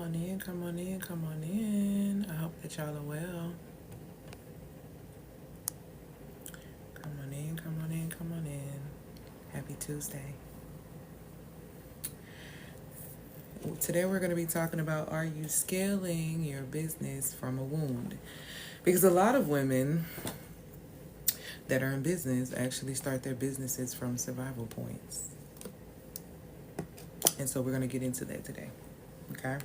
on in, come on in, come on in. I hope that y'all are well. Come on in, come on in, come on in. Happy Tuesday. Today we're going to be talking about, are you scaling your business from a wound? Because a lot of women that are in business actually start their businesses from survival points. And so we're going to get into that today. Okay?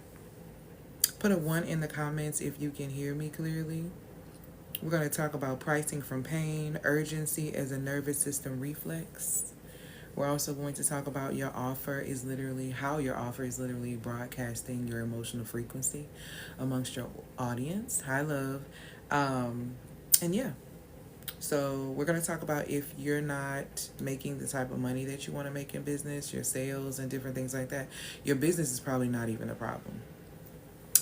Put a 1 in the comments if you can hear me clearly. We're going to talk about pricing from pain, urgency as a nervous system reflex. We're also going to talk about how your offer is literally broadcasting your emotional frequency amongst your audience. Hi, love. And yeah. So we're going to talk about if you're not making the type of money that you want to make in business, your sales and different things like that, your business is probably not even a problem.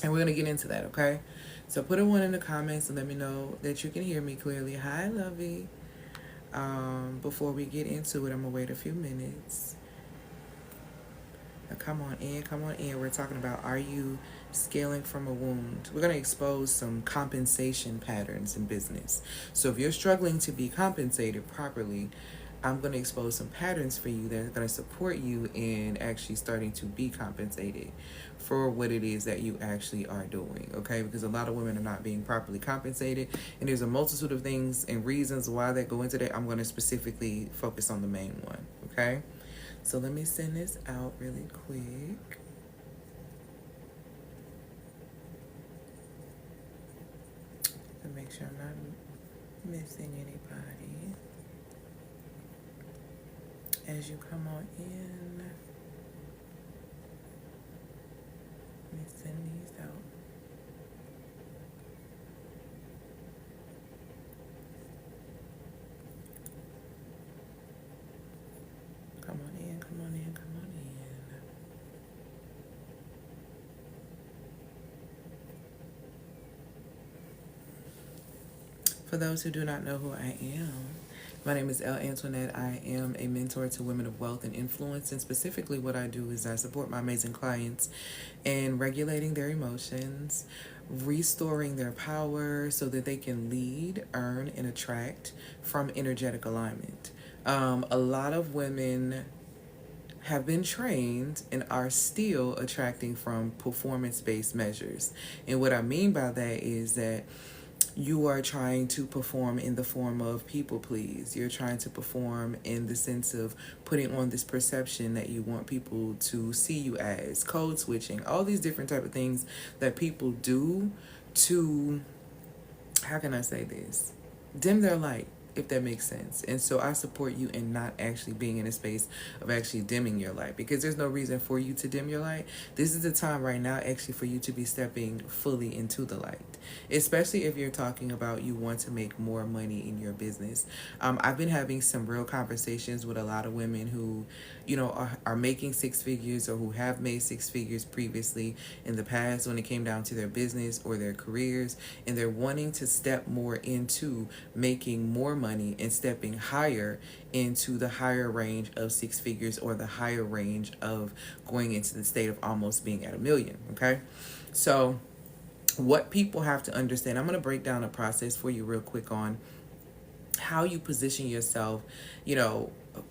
And we're going to get into that, okay? So put a 1 in the comments and let me know that you can hear me clearly. Hi, lovey. Before we get into it, I'm going to wait a few minutes. Now, come on in. We're talking about, are you scaling from a wound? We're going to expose some compensation patterns in business. So if you're struggling to be compensated properly, I'm going to expose some patterns for you that are going to support you in actually starting to be compensated for what it is that you actually are doing, okay? Because a lot of women are not being properly compensated, and there's a multitude of things and reasons why that go into that. I'm going to specifically focus on the main one, okay? So let me send this out really quick. To make sure I'm not missing anybody. As you come on in, let me send these out. Come on in, come on in, come on in. For those who do not know who I am, my name is Elle Antoinette. I am a mentor to women of wealth and influence, and specifically what I do is I support my amazing clients in regulating their emotions, restoring their power so that they can lead, earn, and attract from energetic alignment. A lot of women have been trained and are still attracting from performance-based measures. And what I mean by that is that you are trying to perform in the form of people please. You're trying to perform in the sense of putting on this perception that you want people to see you as, code switching, all these different type of things that people do to, how can I say this, dim their light, if that makes sense. And so I support you in not actually being in a space of actually dimming your light, because there's no reason for you to dim your light. This is the time right now actually for you to be stepping fully into the light, especially if you're talking about you want to make more money in your business. I've been having some real conversations with a lot of women who, are making 6 figures, or who have made 6 figures previously in the past when it came down to their business or their careers, and they're wanting to step more into making more money and stepping higher into the higher range of 6 figures, or the higher range of going into the state of almost being at $1 million. Okay. So what people have to understand, I'm going to break down a process for you real quick on how you position yourself,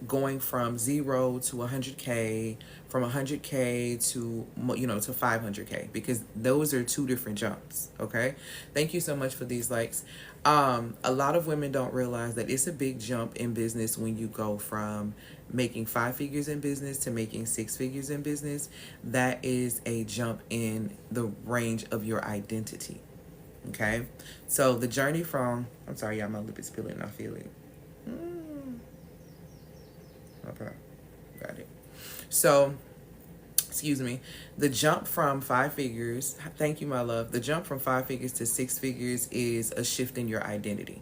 going from 0 to 100K, from 100K to, to 500K, because those are 2 different jumps. Okay. Thank you so much for these likes. A lot of women don't realize that it's a big jump in business when you go from making 5 figures in business to making 6 figures in business. That is a jump in the range of your identity. Okay. So the journey from, I'm sorry, y'all, my lip is peeling. I feel it. Okay. Got it. So, excuse me, the jump from 5 figures, thank you, my love. The jump from 5 figures to 6 figures is a shift in your identity.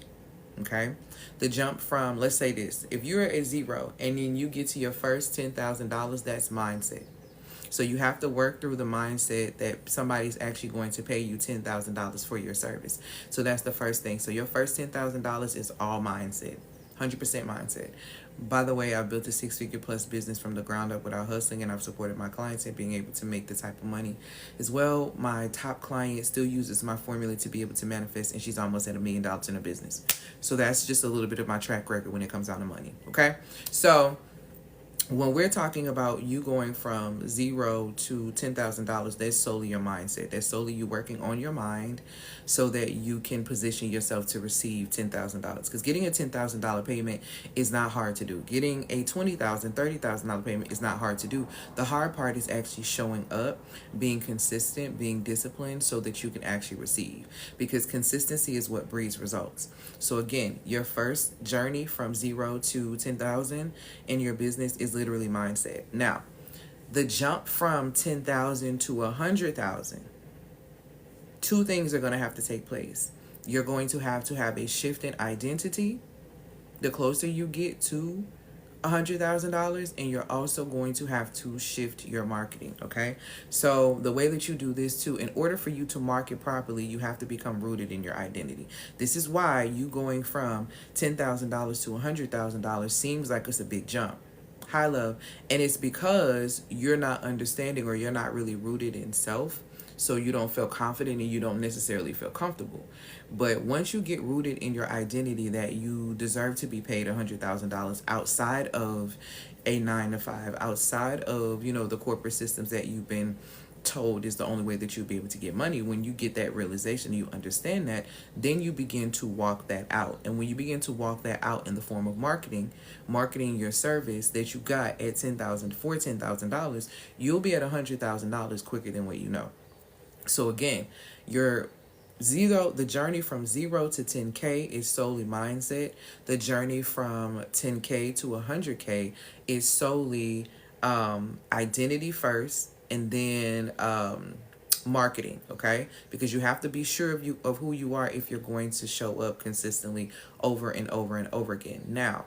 Okay. The jump from, let's say this, if you're at 0 and then you get to your first $10,000, that's mindset. So you have to work through the mindset that somebody's actually going to pay you $10,000 for your service. So that's the first thing. So your first $10,000 is all mindset. 100% mindset. By the way, I've built a 6-figure plus business from the ground up without hustling, and I've supported my clients in being able to make the type of money as well. My top client still uses my formula to be able to manifest, and she's almost at $1 million in her business. So that's just a little bit of my track record when it comes down to money. Okay, so when we're talking about you going from zero to $10,000, that's solely your mindset. That's solely you working on your mind so that you can position yourself to receive $10,000. Because getting a $10,000 payment is not hard to do. Getting a $20,000, $30,000 payment is not hard to do. The hard part is actually showing up, being consistent, being disciplined so that you can actually receive. Because consistency is what breeds results. So again, your first journey from zero to 10,000 in your business is literally mindset. Now, the jump from 10,000 to 100,000, two things are going to have to take place. You're going to have a shift in identity the closer you get to $100,000, and you're also going to have to shift your marketing. Okay, so the way that you do this too, in order for you to market properly, you have to become rooted in your identity. This is why you going from $10,000 to $100,000 seems like it's a big jump. High love. And it's because you're not understanding, or you're not really rooted in self. So you don't feel confident and you don't necessarily feel comfortable. But once you get rooted in your identity that you deserve to be paid $100,000 outside of a 9 to 5, outside of, the corporate systems that you've been told is the only way that you'll be able to get money. When you get that realization, you understand that, then you begin to walk that out. And when you begin to walk that out in the form of marketing your service that you got at $10,000, you'll be at $100,000 quicker than what you know. So again, the journey from 0 to 10K is solely mindset. The journey from 10K to 100K is solely identity first, and then marketing. Okay, because you have to be sure of who you are if you're going to show up consistently over and over and over again. Now,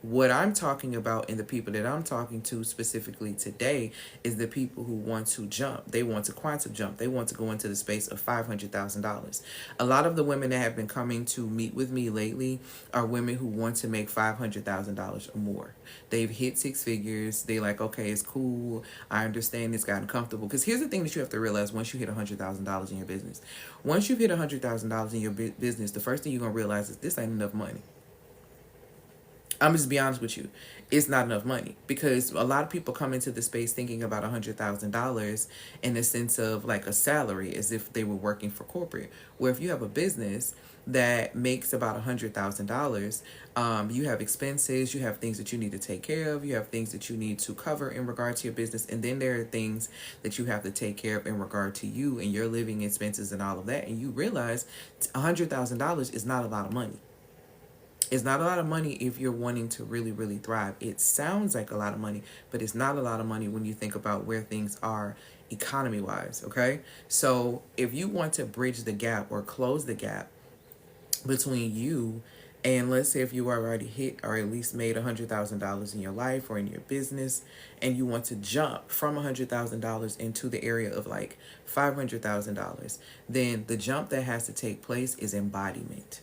what I'm talking about and the people that I'm talking to specifically today is the people who want to jump. They want to quantum jump. They want to go into the space of $500,000. A lot of the women that have been coming to meet with me lately are women who want to make $500,000 or more. They've hit 6 figures. They like, okay, it's cool. I understand it's gotten comfortable. Because here's the thing that you have to realize once you hit $100,000 in your business. Once you've hit $100,000 in your business, the first thing you're going to realize is this ain't enough money. I'm just be honest with you. It's not enough money, because a lot of people come into the space thinking about $100,000 in the sense of like a salary, as if they were working for corporate. Where if you have a business that makes about $100,000, you have expenses, you have things that you need to take care of, you have things that you need to cover in regard to your business, and then there are things that you have to take care of in regard to you and your living expenses and all of that. And you realize $100,000 is not a lot of money. It's not a lot of money if you're wanting to really, really thrive. It sounds like a lot of money, but it's not a lot of money when you think about where things are economy-wise, okay? So if you want to bridge the gap or close the gap between you and, let's say, if you already hit or at least made $100,000 in your life or in your business, and you want to jump from $100,000 into the area of like $500,000, then the jump that has to take place is embodiment.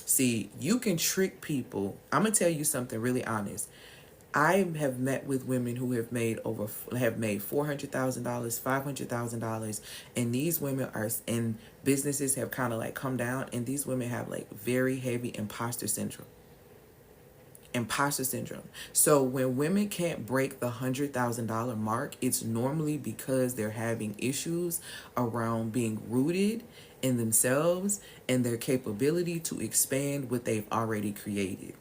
See, you can trick people. I'm going to tell you something really honest. I have met with women who have made $400,000, $500,000, and these women are in businesses have kind of like come down, and these women have like very heavy imposter syndrome. So when women can't break the $100,000 mark, it's normally because they're having issues around being rooted in themselves and their capability to expand what they've already created.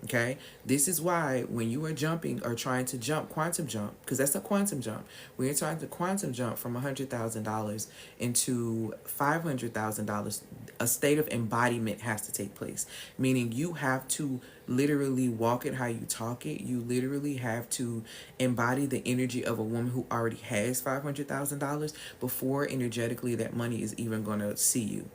Okay, this is why when you are jumping or trying to jump, quantum jump, because that's a quantum jump. When you're trying to quantum jump from $100,000 into $500,000, a state of embodiment has to take place. Meaning you have to literally walk it how you talk it. You literally have to embody the energy of a woman who already has $500,000 before energetically that money is even going to see you.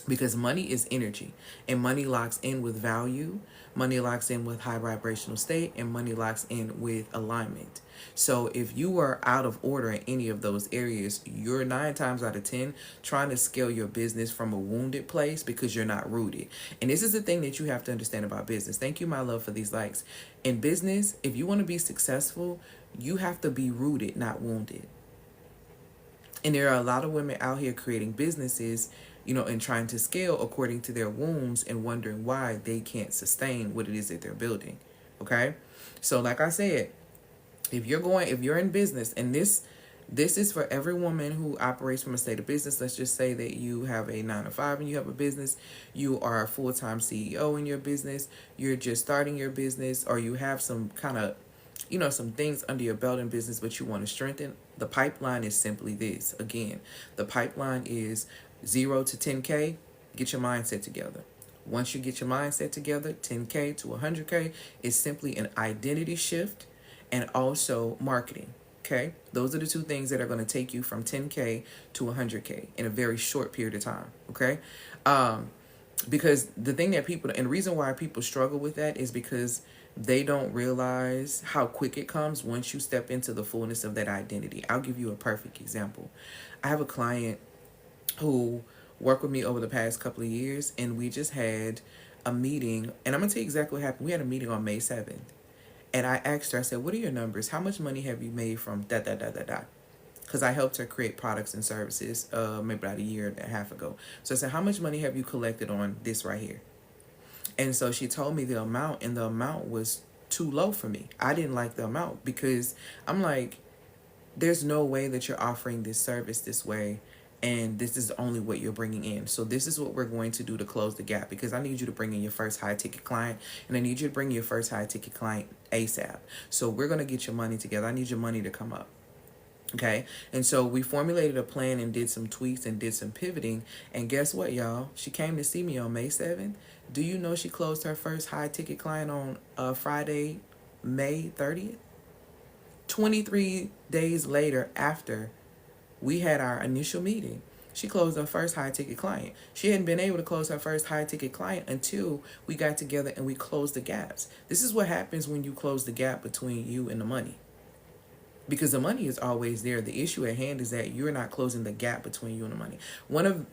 because money is energy, and money locks in with value, money locks in with high vibrational state, and money locks in with alignment. So if you are out of order in any of those areas, you're 9 times out of 10 trying to scale your business from a wounded place because you're not rooted. And this is the thing that you have to understand about business. Thank you, my love, for these likes. In business, if you want to be successful, you have to be rooted, not wounded. And there are a lot of women out here creating businesses, and trying to scale according to their wounds and wondering why they can't sustain what it is that they're building. Okay? So like I said, if you're in business, and this is for every woman who operates from a state of business. Let's just say that you have a 9 to 5 and you have a business. You are a full-time CEO in your business. You're just starting your business, or you have some kind of some things under your belt in business, but you want to strengthen. The pipeline is simply this. Again, the pipeline is 0 to 10K. Get your mindset together. Once you get your mindset together, 10K to 100K is simply an identity shift and also marketing. Okay? Those are the two things that are going to take you from 10K to 100K in a very short period of time. Okay? Because the thing that and the reason why people struggle with that is because they don't realize how quick it comes once you step into the fullness of that identity. I'll give you a perfect example. I have a client who worked with me over the past couple of years, and we just had a meeting, and I'm going to tell you exactly what happened. We had a meeting on May 7th, and I asked her, I said, what are your numbers? How much money have you made from da. Because I helped her create products and services maybe about a year and a half ago. So I said, how much money have you collected on this right here? And so she told me the amount, and the amount was too low for me. I didn't like the amount because I'm like, there's no way that you're offering this service this way, and this is only what you're bringing in. So this is what we're going to do to close the gap, because I need you to bring in your first high-ticket client, and I need you to bring your first high-ticket client ASAP. So we're going to get your money together. I need your money to come up. Okay, and so we formulated a plan and did some tweaks and did some pivoting. And guess what, y'all? She came to see me on May 7th. Do you know she closed her first high-ticket client on Friday, May 30th? 23 days later, after we had our initial meeting, she closed her first high-ticket client. She hadn't been able to close her first high-ticket client until we got together and we closed the gaps. This is what happens when you close the gap between you and the money. Because the money is always there. The issue at hand is that you're not closing the gap between you and the money. One of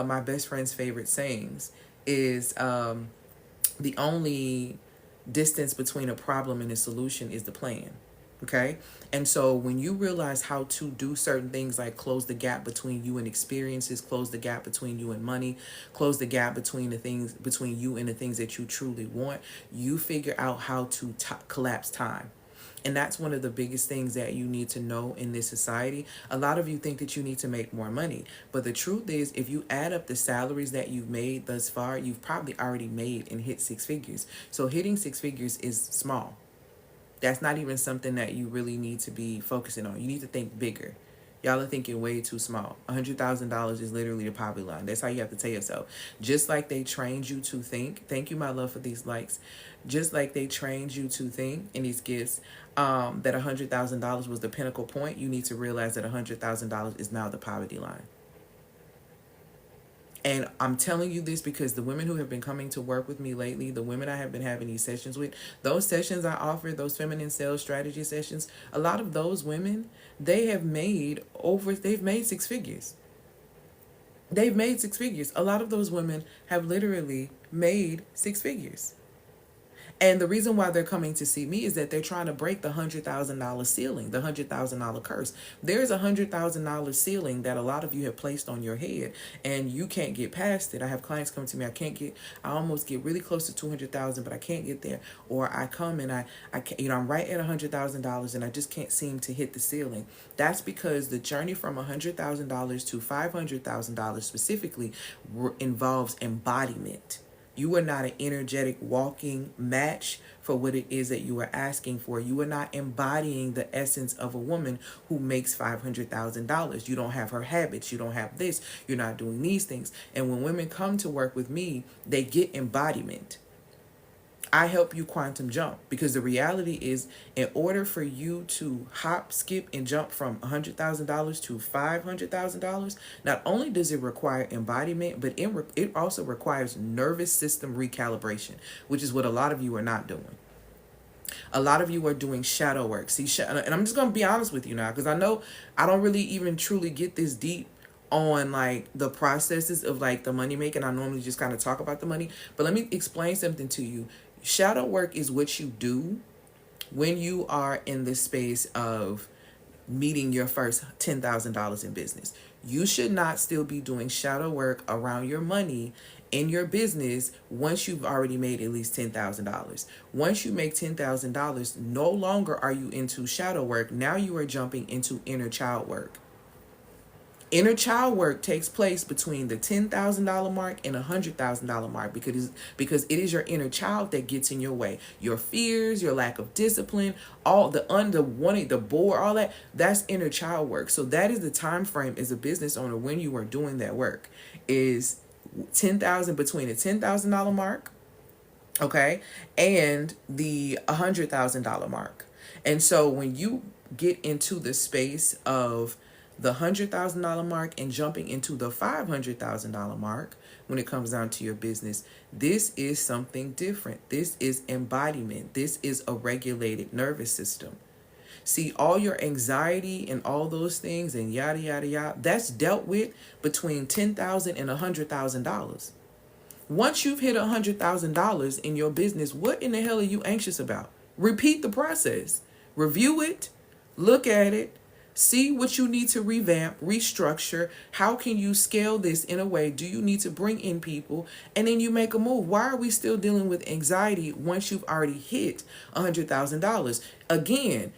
my best friend's favorite sayings is the only distance between a problem and a solution is the plan. Okay? And so when you realize how to do certain things, like close the gap between you and experiences, close the gap between you and money, close the gap between you and the things that you truly want, you figure out how to collapse time. And that's one of the biggest things that you need to know in this society. A lot of you think that you need to make more money. But the truth is, if you add up the salaries that you've made thus far, you've probably already made and hit 6 figures. So hitting 6 figures is small. That's not even something that you really need to be focusing on. You need to think bigger. Y'all are thinking way too small. $100,000 is literally the poverty line. That's how you have to tell yourself. Just like they trained you to think. Thank you, my love, for these likes. Just like they trained you to think in these gifts, that $100,000 was the pinnacle point, you need to realize that $100,000 is now the poverty line. And I'm telling you this because the women who have been coming to work with me lately, the women I have been having these sessions with, those sessions I offer, those feminine sales strategy sessions, a lot of those women, they've made 6 figures. They've made 6 figures. A lot of those women have literally made 6 figures. And the reason why they're coming to see me is that they're trying to break the $100,000 ceiling, the $100,000 curse. There's a $100,000 ceiling that a lot of you have placed on your head, and you can't get past it. I have clients come to me. I almost get really close to 200,000, but I can't get there. Or I come and I I'm right at $100,000, and I just can't seem to hit the ceiling. That's because the journey from $100,000 to $500,000 specifically involves embodiment. You are not an energetic walking match for what it is that you are asking for. You are not embodying the essence of a woman who makes $500,000. You don't have her habits. You don't have this. You're not doing these things. And when women come to work with me, they get embodiment. I help you quantum jump, because the reality is, in order for you to hop, skip, and jump from $100,000 to $500,000, not only does it require embodiment, but it also requires nervous system recalibration, which is what a lot of you are not doing. A lot of you are doing shadow work. See, and I'm just going to be honest with you now, because I know I don't really even truly get this deep on like the processes of like the money making. I normally just kind of talk about the money, but let me explain something to you. Shadow work is what you do when you are in the space of meeting your first $10,000 in business. You should not still be doing shadow work around your money in your business once you've already made at least $10,000. Once you make $10,000, no longer are you into shadow work. Now you are jumping into inner child work. Inner child work takes place between the $10,000 mark and $100,000 mark, because it is your inner child that gets in your way. Your fears, your lack of discipline, all the wanting, the bore, all that, that's inner child work. So that is the time frame as a business owner when you are doing that work, is 10,000, between the $10,000 mark, okay, and the $100,000 mark. And so when you get into the space of the $100,000 mark and jumping into the $500,000 mark, when it comes down to your business, this is something different. This is embodiment. This is a regulated nervous system. See, all your anxiety and all those things and yada, yada, yada, that's dealt with between $10,000 and $100,000. Once you've hit $100,000 in your business, what in the hell are you anxious about? Repeat the process. Review it. Look at it. See what you need to revamp, restructure. How can you scale this in a way? Do you need to bring in people? And then you make a move. Why are we still dealing with anxiety once you've already hit $100,000? Again,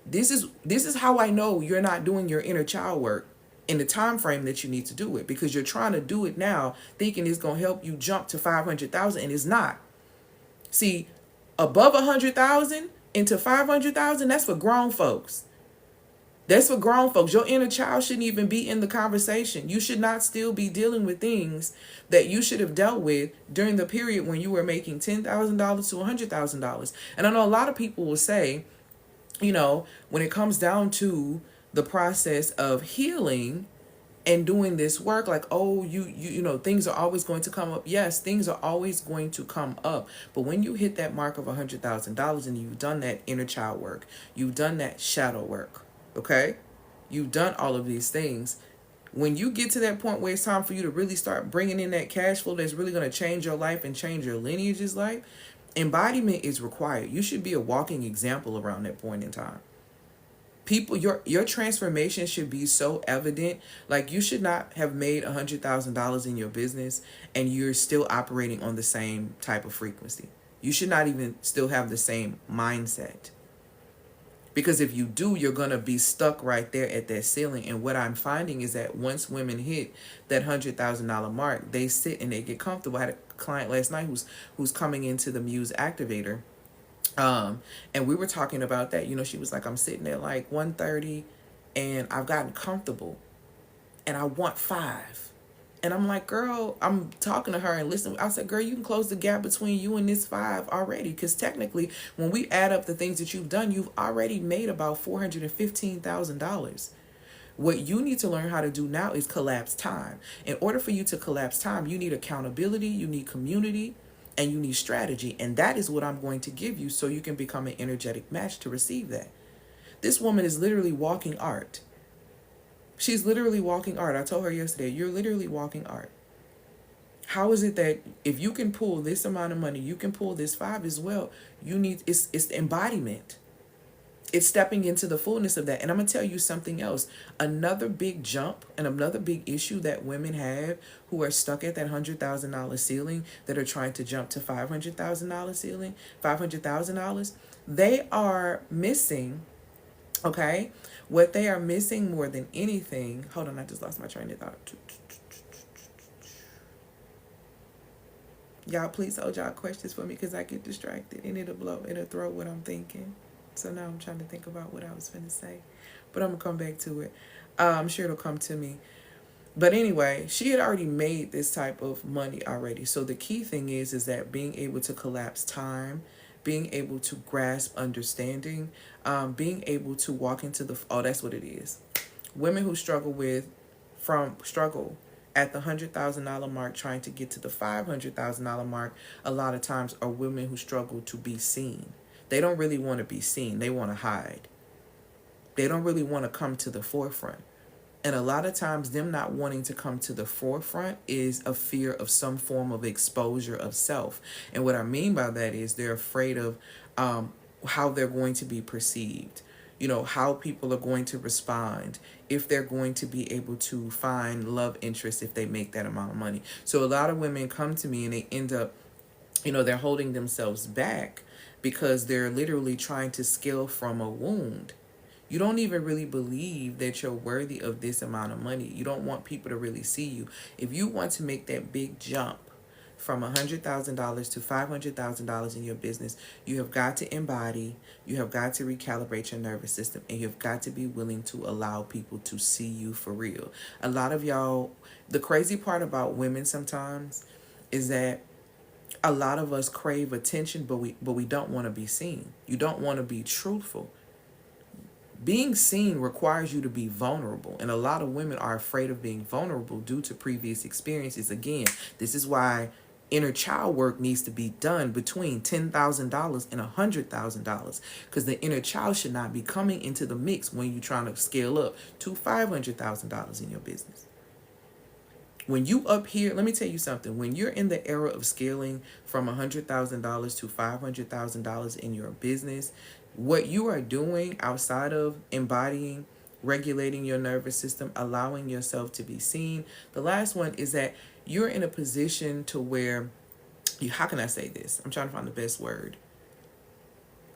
this is how I know you're not doing your inner child work in the time frame that you need to do it, because you're trying to do it now thinking it's going to help you jump to 500,000, and it's not. See, above 100,000 into 500,000, that's for grown folks. That's for grown folks. Your inner child shouldn't even be in the conversation. You should not still be dealing with things that you should have dealt with during the period when you were making $10,000 to $100,000. And I know a lot of people will say, when it comes down to the process of healing and doing this work, like, oh, you know, things are always going to come up. Yes, things are always going to come up. But when you hit that mark of $100,000 and you've done that inner child work, you've done that shadow work, okay? You've done all of these things. When you get to that point where it's time for you to really start bringing in that cash flow that's really going to change your life and change your lineage's life, embodiment is required. You should be a walking example around that point in time. People, your transformation should be so evident. Like, you should not have made $100,000 in your business and you're still operating on the same type of frequency. You should not even still have the same mindset. Because if you do, you're going to be stuck right there at that ceiling. And what I'm finding is that once women hit that $100,000 mark, they sit and they get comfortable. I had a client last night who's coming into the Muse Activator. And we were talking about that. She was like, I'm sitting at like 130 and I've gotten comfortable and I want 5. And I'm like, girl, I'm talking to her and listening. I said, girl, you can close the gap between you and this 5 already. Because technically, when we add up the things that you've done, you've already made about $415,000. What you need to learn how to do now is collapse time. In order for you to collapse time, you need accountability, you need community, and you need strategy. And that is what I'm going to give you so you can become an energetic match to receive that. This woman is literally walking art. She's literally walking art. I told her yesterday, you're literally walking art. How is it that if you can pull this amount of money, you can pull this 5 as well? It's the embodiment. It's stepping into the fullness of that. And I'm going to tell you something else. Another big jump and another big issue that women have who are stuck at that $100,000 ceiling, that are trying to jump to $500,000 ceiling, $500,000, they are missing, okay? What they are missing more than anything, hold on, I just lost my train of thought. Y'all, please hold y'all questions for me because I get distracted and it'll throw what I'm thinking. So now I'm trying to think about what I was going to say. But I'm going to come back to it. I'm sure it'll come to me. But anyway, she had already made this type of money already. So the key thing is that being able to collapse time, being able to grasp understanding, being able to walk into the, oh, that's what it is. Women who struggle at the $100,000 mark trying to get to the $500,000 mark, a lot of times are women who struggle to be seen. They don't really want to be seen. They want to hide. They don't really want to come to the forefront. And a lot of times them not wanting to come to the forefront is a fear of some form of exposure of self. And what I mean by that is they're afraid of how they're going to be perceived, how people are going to respond, if they're going to be able to find love interest if they make that amount of money. So a lot of women come to me and they end up, they're holding themselves back because they're literally trying to scale from a wound. You don't even really believe that you're worthy of this amount of money. You don't want people to really see you. If you want to make that big jump from $100,000 to $500,000 in your business, you have got to embody, you have got to recalibrate your nervous system, and you've got to be willing to allow people to see you for real. A lot of y'all, the crazy part about women sometimes is that a lot of us crave attention, but we don't want to be seen. You don't want to be truthful. Being seen requires you to be vulnerable, and a lot of women are afraid of being vulnerable due to previous experiences. Again, this is why inner child work needs to be done between $10,000 and $100,000, because the inner child should not be coming into the mix when you're trying to scale up to $500,000 in your business. When you up here, let me tell you something. When you're in the era of scaling from $100,000 to $500,000 in your business, what you are doing outside of embodying, regulating your nervous system, allowing yourself to be seen. The last one is that you're in a position to where, how can I say this? I'm trying to find the best word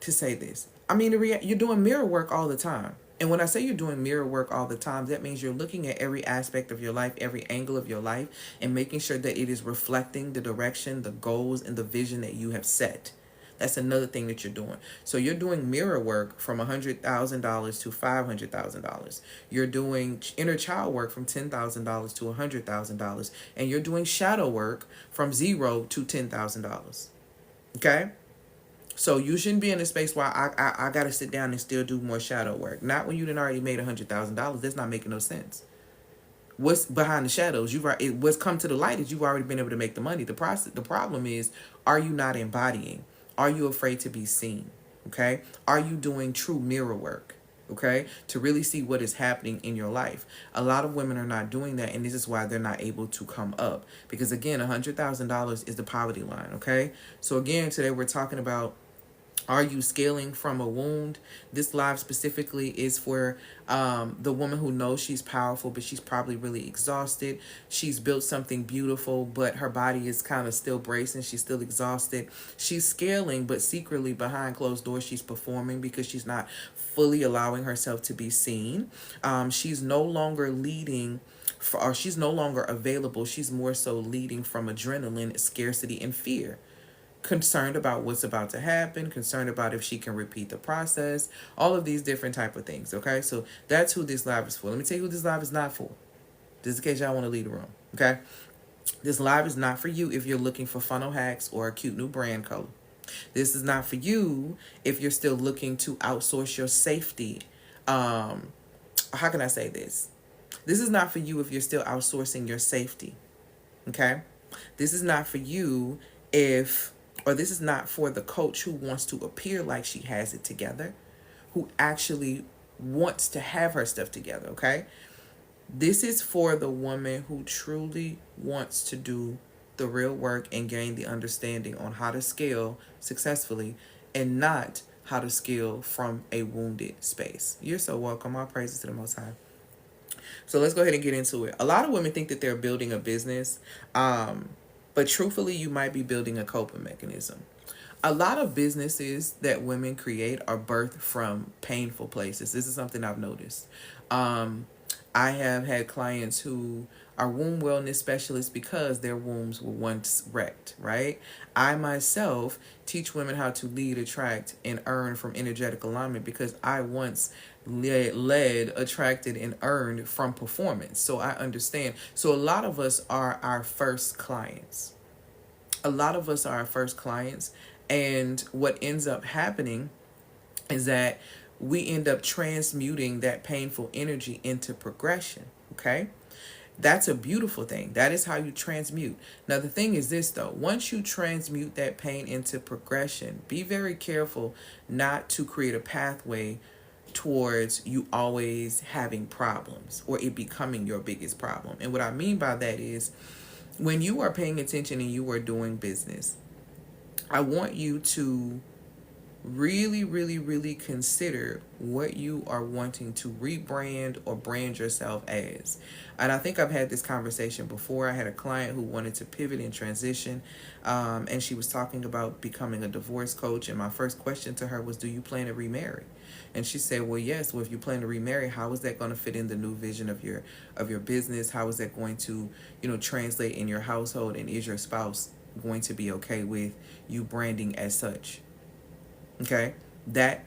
to say this. I mean, you're doing mirror work all the time. And when I say you're doing mirror work all the time, that means you're looking at every aspect of your life, every angle of your life, and making sure that it is reflecting the direction, the goals, and the vision that you have set. That's another thing that you're doing. So you're doing mirror work from $100,000 to $500,000. You're doing inner child work from $10,000 to $100,000. And you're doing shadow work from $0 to $10,000. Okay? So you shouldn't be in a space where I got to sit down and still do more shadow work. Not when you done already made $100,000. That's not making no sense. What's behind the shadows? What's come to the light is you've already been able to make the money. The problem is, are you not embodying? Are you afraid to be seen? Okay? Are you doing true mirror work? Okay? To really see what is happening in your life. A lot of women are not doing that, and this is why they're not able to come up. Because again, $100,000 is the poverty line. Okay? So again, today we're talking about, are you scaling from a wound? This live specifically is for the woman who knows she's powerful, but she's probably really exhausted. She's built something beautiful, but her body is kind of still bracing. She's still exhausted. She's scaling, but secretly behind closed doors, she's performing because she's not fully allowing herself to be seen. She's no longer leading, or she's no longer available. She's more so leading from adrenaline, scarcity, and fear. Concerned about what's about to happen, concerned about if she can repeat the process, all of these different type of things. Okay, so that's who this live is for. Let me tell you who this live is not for, just in case y'all want to leave the room. Okay, this live is not for you if you're looking for funnel hacks or a cute new brand color. This is not for you if you're still looking to outsource your safety. How can I say this? This is not for you if you're still outsourcing your safety. Okay, this is not for you or this is not for the coach who wants to appear like she has it together, who actually wants to have her stuff together, okay? This is for the woman who truly wants to do the real work and gain the understanding on how to scale successfully and not how to scale from a wounded space. You're so welcome. All praises to the Most High. So let's go ahead and get into it. A lot of women think that they're building a business, but truthfully, you might be building a coping mechanism. A lot of businesses that women create are birthed from painful places. This is something I've noticed. I have had clients who are womb wellness specialists because their wombs were once wrecked, right? I myself teach women how to lead, attract, and earn from energetic alignment because I once led, attracted, and earned from performance. So I understand. So a lot of us are our first clients. A lot of us are our first clients. And what ends up happening is that we end up transmuting that painful energy into progression. Okay? That's a beautiful thing. That is how you transmute. Now, the thing is this, though. Once you transmute that pain into progression, be very careful not to create a pathway towards you always having problems or it becoming your biggest problem. And what I mean by that is when you are paying attention and you are doing business, I want you to really, really, really consider what you are wanting to rebrand or brand yourself as. And I think I've had this conversation before. I had a client who wanted to pivot and transition, and she was talking about becoming a divorce coach. And my first question to her was, do you plan to remarry? And she said, well, yes. Well, if you plan to remarry, how is that going to fit in the new vision of your business? How is that going to, translate in your household? And is your spouse going to be okay with you branding as such? Okay, that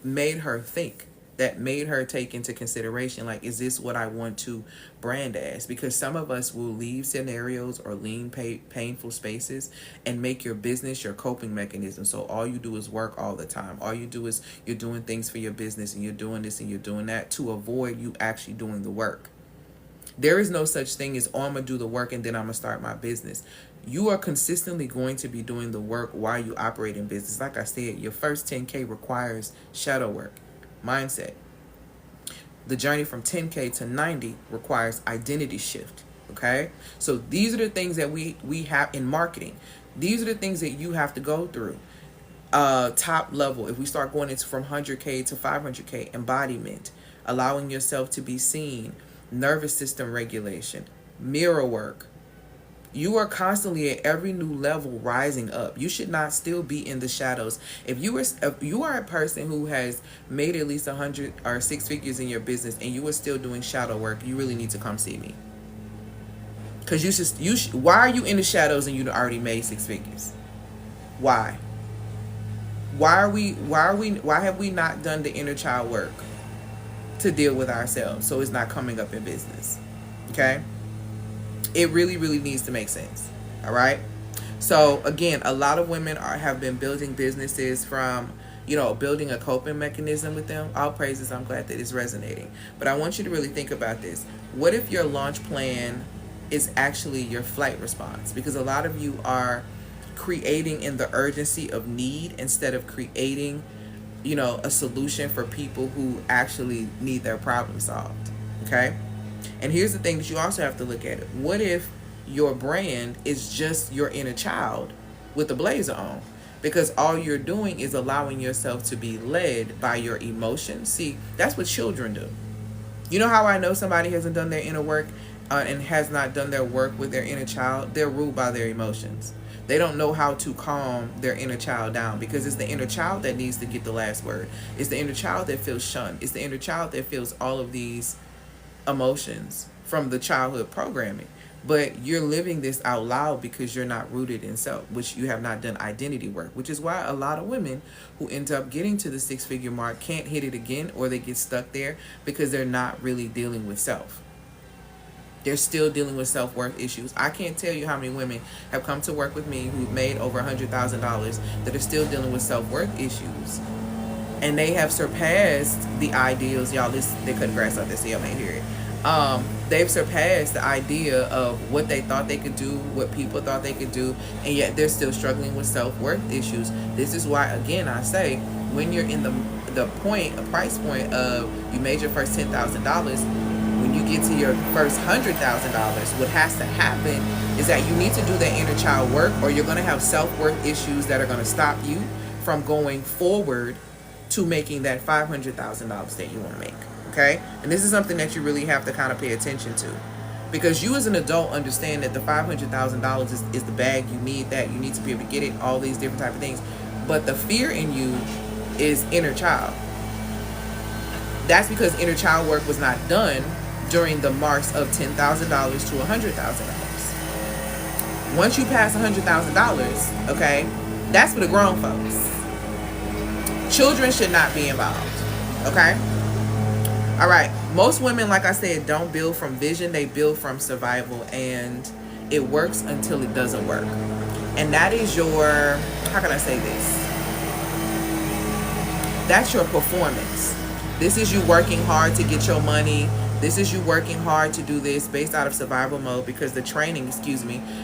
made her think. That made her take into consideration, like, is this what I want to brand as? Because some of us will leave scenarios or lean painful spaces and make your business your coping mechanism. So all you do is work all the time. All you do is you're doing things for your business and you're doing this and you're doing that to avoid you actually doing the work. There is no such thing as, oh, I'm going to do the work and then I'm going to start my business. You are consistently going to be doing the work while you operate in business. Like I said, your first 10K requires shadow work, mindset. The journey from 10K to 90 requires identity shift, okay? So these are the things that we have in marketing. These are the things that you have to go through. Top level, if we start going into from 100K to 500K, embodiment, allowing yourself to be seen, nervous system regulation, mirror work. You are constantly at every new level rising up. You should not still be in the shadows. If you are a person who has made at least 100 or 6 figures in your business and you are still doing shadow work, you really need to come see me. Because why are you in the shadows and you already made 6 figures? Why? Why have we not done the inner child work to deal with ourselves so it's not coming up in business? Okay? It really, really needs to make sense. All right. So again, a lot of women have been building businesses from, building a coping mechanism with them. All praises. I'm glad that it's resonating. But I want you to really think about this. What if your launch plan is actually your flight response? Because a lot of you are creating in the urgency of need instead of creating, a solution for people who actually need their problem solved. Okay. And here's the thing that you also have to look at it. What if your brand is just your inner child with the blazer on? Because all you're doing is allowing yourself to be led by your emotions. See, that's what children do. You know how I know somebody hasn't done their inner work and has not done their work with their inner child? They're ruled by their emotions. They don't know how to calm their inner child down because it's the inner child that needs to get the last word. It's the inner child that feels shunned. It's the inner child that feels all of these emotions from the childhood programming. But you're living this out loud because you're not rooted in self, which you have not done identity work, which is why a lot of women who end up getting to the 6-figure mark can't hit it again, or they get stuck there because they're not really dealing with self. They're still dealing with self-worth issues. I can't tell you how many women have come to work with me who've made over $100,000 that are still dealing with self-worth issues. And they have surpassed the ideals. Y'all, they cut grass out there, so y'all may hear it. They've surpassed the idea of what they thought they could do, what people thought they could do, and yet they're still struggling with self-worth issues. This is why, again, I say, when you're in the price point of you made your first $10,000, when you get to your first $100,000, what has to happen is that you need to do that inner child work, or you're going to have self-worth issues that are going to stop you from going forward to making that $500,000 that you want to make. Okay? And this is something that you really have to kind of pay attention to. Because you as an adult understand that the $500,000 is the bag. You need that. You need to be able to get it. All these different type of things. But the fear in you is inner child. That's because inner child work was not done during the marks of $10,000 to $100,000. Once you pass $100,000, okay, that's for the grown folks. Children should not be involved, okay? All right. Most women, like I said, don't build from vision. They build from survival, and it works until it doesn't work. And that is your, how can I say this? That's your performance. This is you working hard to get your money. This is you working hard to do this based out of survival mode, because the training,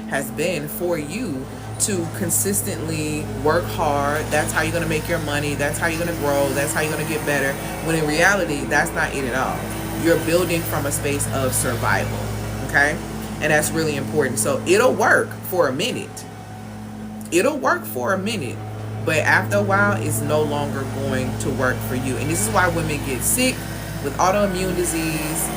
has been for you to consistently work hard. That's how you're going to make your money. That's how you're going to grow. That's how you're going to get better. When in reality, that's not it at all. You're building from a space of survival, okay? And that's really important. So it'll work for a minute. It'll work for a minute. But after a while, it's no longer going to work for you. And this is why women get sick with autoimmune disease.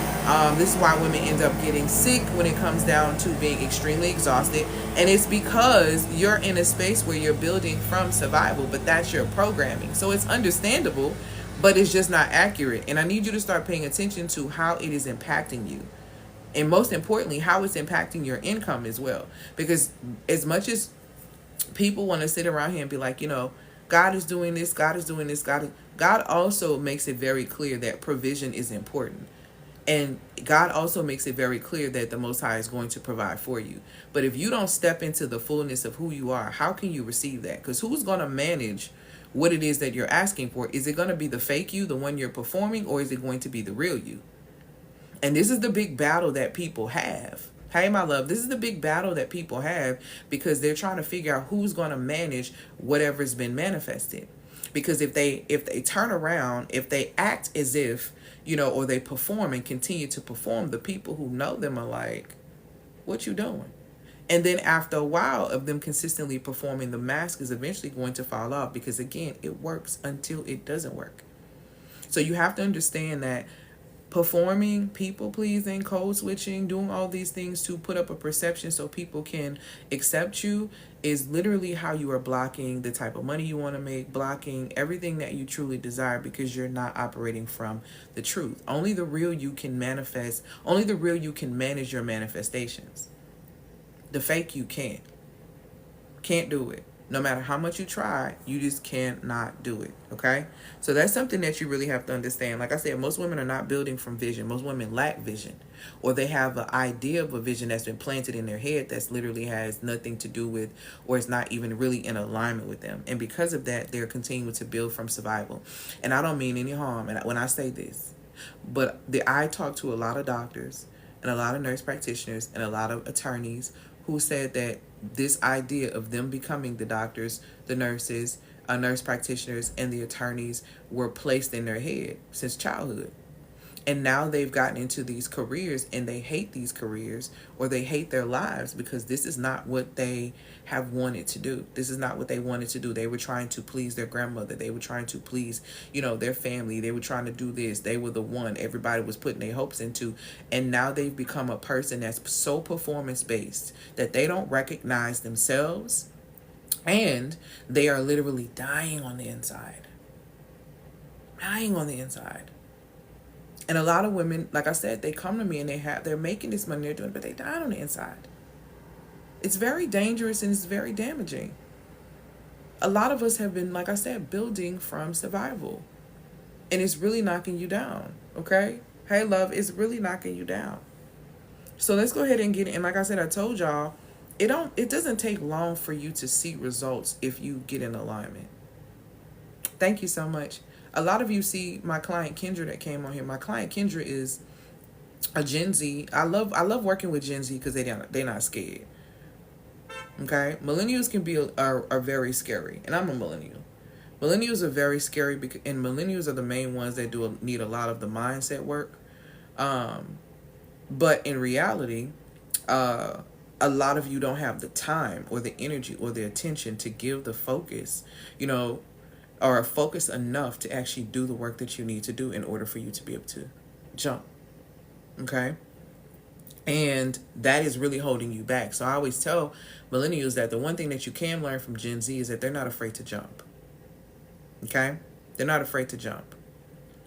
This is why women end up getting sick when it comes down to being extremely exhausted. And it's because you're in a space where you're building from survival, but that's your programming. So it's understandable, but it's just not accurate. And I need you to start paying attention to how it is impacting you. And most importantly, how it's impacting your income as well. Because as much as people want to sit around here and be like, God is doing this, God is doing this, God also makes it very clear that provision is important. And God also makes it very clear that the Most High is going to provide for you. But if you don't step into the fullness of who you are, how can you receive that? Because who's going to manage what it is that you're asking for? Is it going to be the fake you, the one you're performing, or is it going to be the real you? And this is the big battle that people have. Hey, my love, this is the big battle that people have, because they're trying to figure out who's going to manage whatever's been manifested. Because if they turn around, if they act as if, or they perform and continue to perform, the people who know them are like, what you doing? And then after a while of them consistently performing, the mask is eventually going to fall off, because again, it works until it doesn't work. So you have to understand that performing, people pleasing, code switching, doing all these things to put up a perception so people can accept you is literally how you are blocking the type of money you want to make, blocking everything that you truly desire, because you're not operating from the truth. Only the real you can manifest, only the real you can manage your manifestations. The fake you can't do it. No matter how much you try, you just cannot do it, okay? So that's something that you really have to understand. Like I said, most women are not building from vision. Most women lack vision, or they have an idea of a vision that's been planted in their head that's literally has nothing to do with, or is not even really in alignment with them. And because of that, they're continuing to build from survival. And I don't mean any harm when I say this, but I talk to a lot of doctors and a lot of nurse practitioners and a lot of attorneys who said that this idea of them becoming the doctors, the nurses, nurse practitioners, and the attorneys were placed in their head since childhood. And now they've gotten into these careers and they hate these careers, or they hate their lives, because this is not what they have wanted to do. This is not what they wanted to do. They were trying to please their grandmother. They were trying to please, their family. They were trying to do this. They were the one everybody was putting their hopes into. And now they've become a person that's so performance-based that they don't recognize themselves, and they are literally dying on the inside. Dying on the inside. And a lot of women, like I said, they come to me and they're making this money, they're doing it, but they die on the inside. It's very dangerous and it's very damaging. A lot of us have been, like I said, building from survival. And it's really knocking you down, okay? Hey, love, it's really knocking you down. So let's go ahead and get it. And like I said, I told y'all, it doesn't take long for you to see results if you get in alignment. Thank you so much. A lot of you see my client Kendra that came on here. My client Kendra is a Gen Z. I love working with Gen Z because they're not scared. Okay, millennials are very scary, and I'm a millennial. Millennials are very scary, and millennials are the main ones that need a lot of the mindset work. But in reality, a lot of you don't have the time or the energy or the attention to give the focus, or focus enough to actually do the work that you need to do in order for you to be able to jump. Okay? And that is really holding you back. So I always tell millennials that the one thing that you can learn from Gen Z is that they're not afraid to jump. Okay? They're not afraid to jump.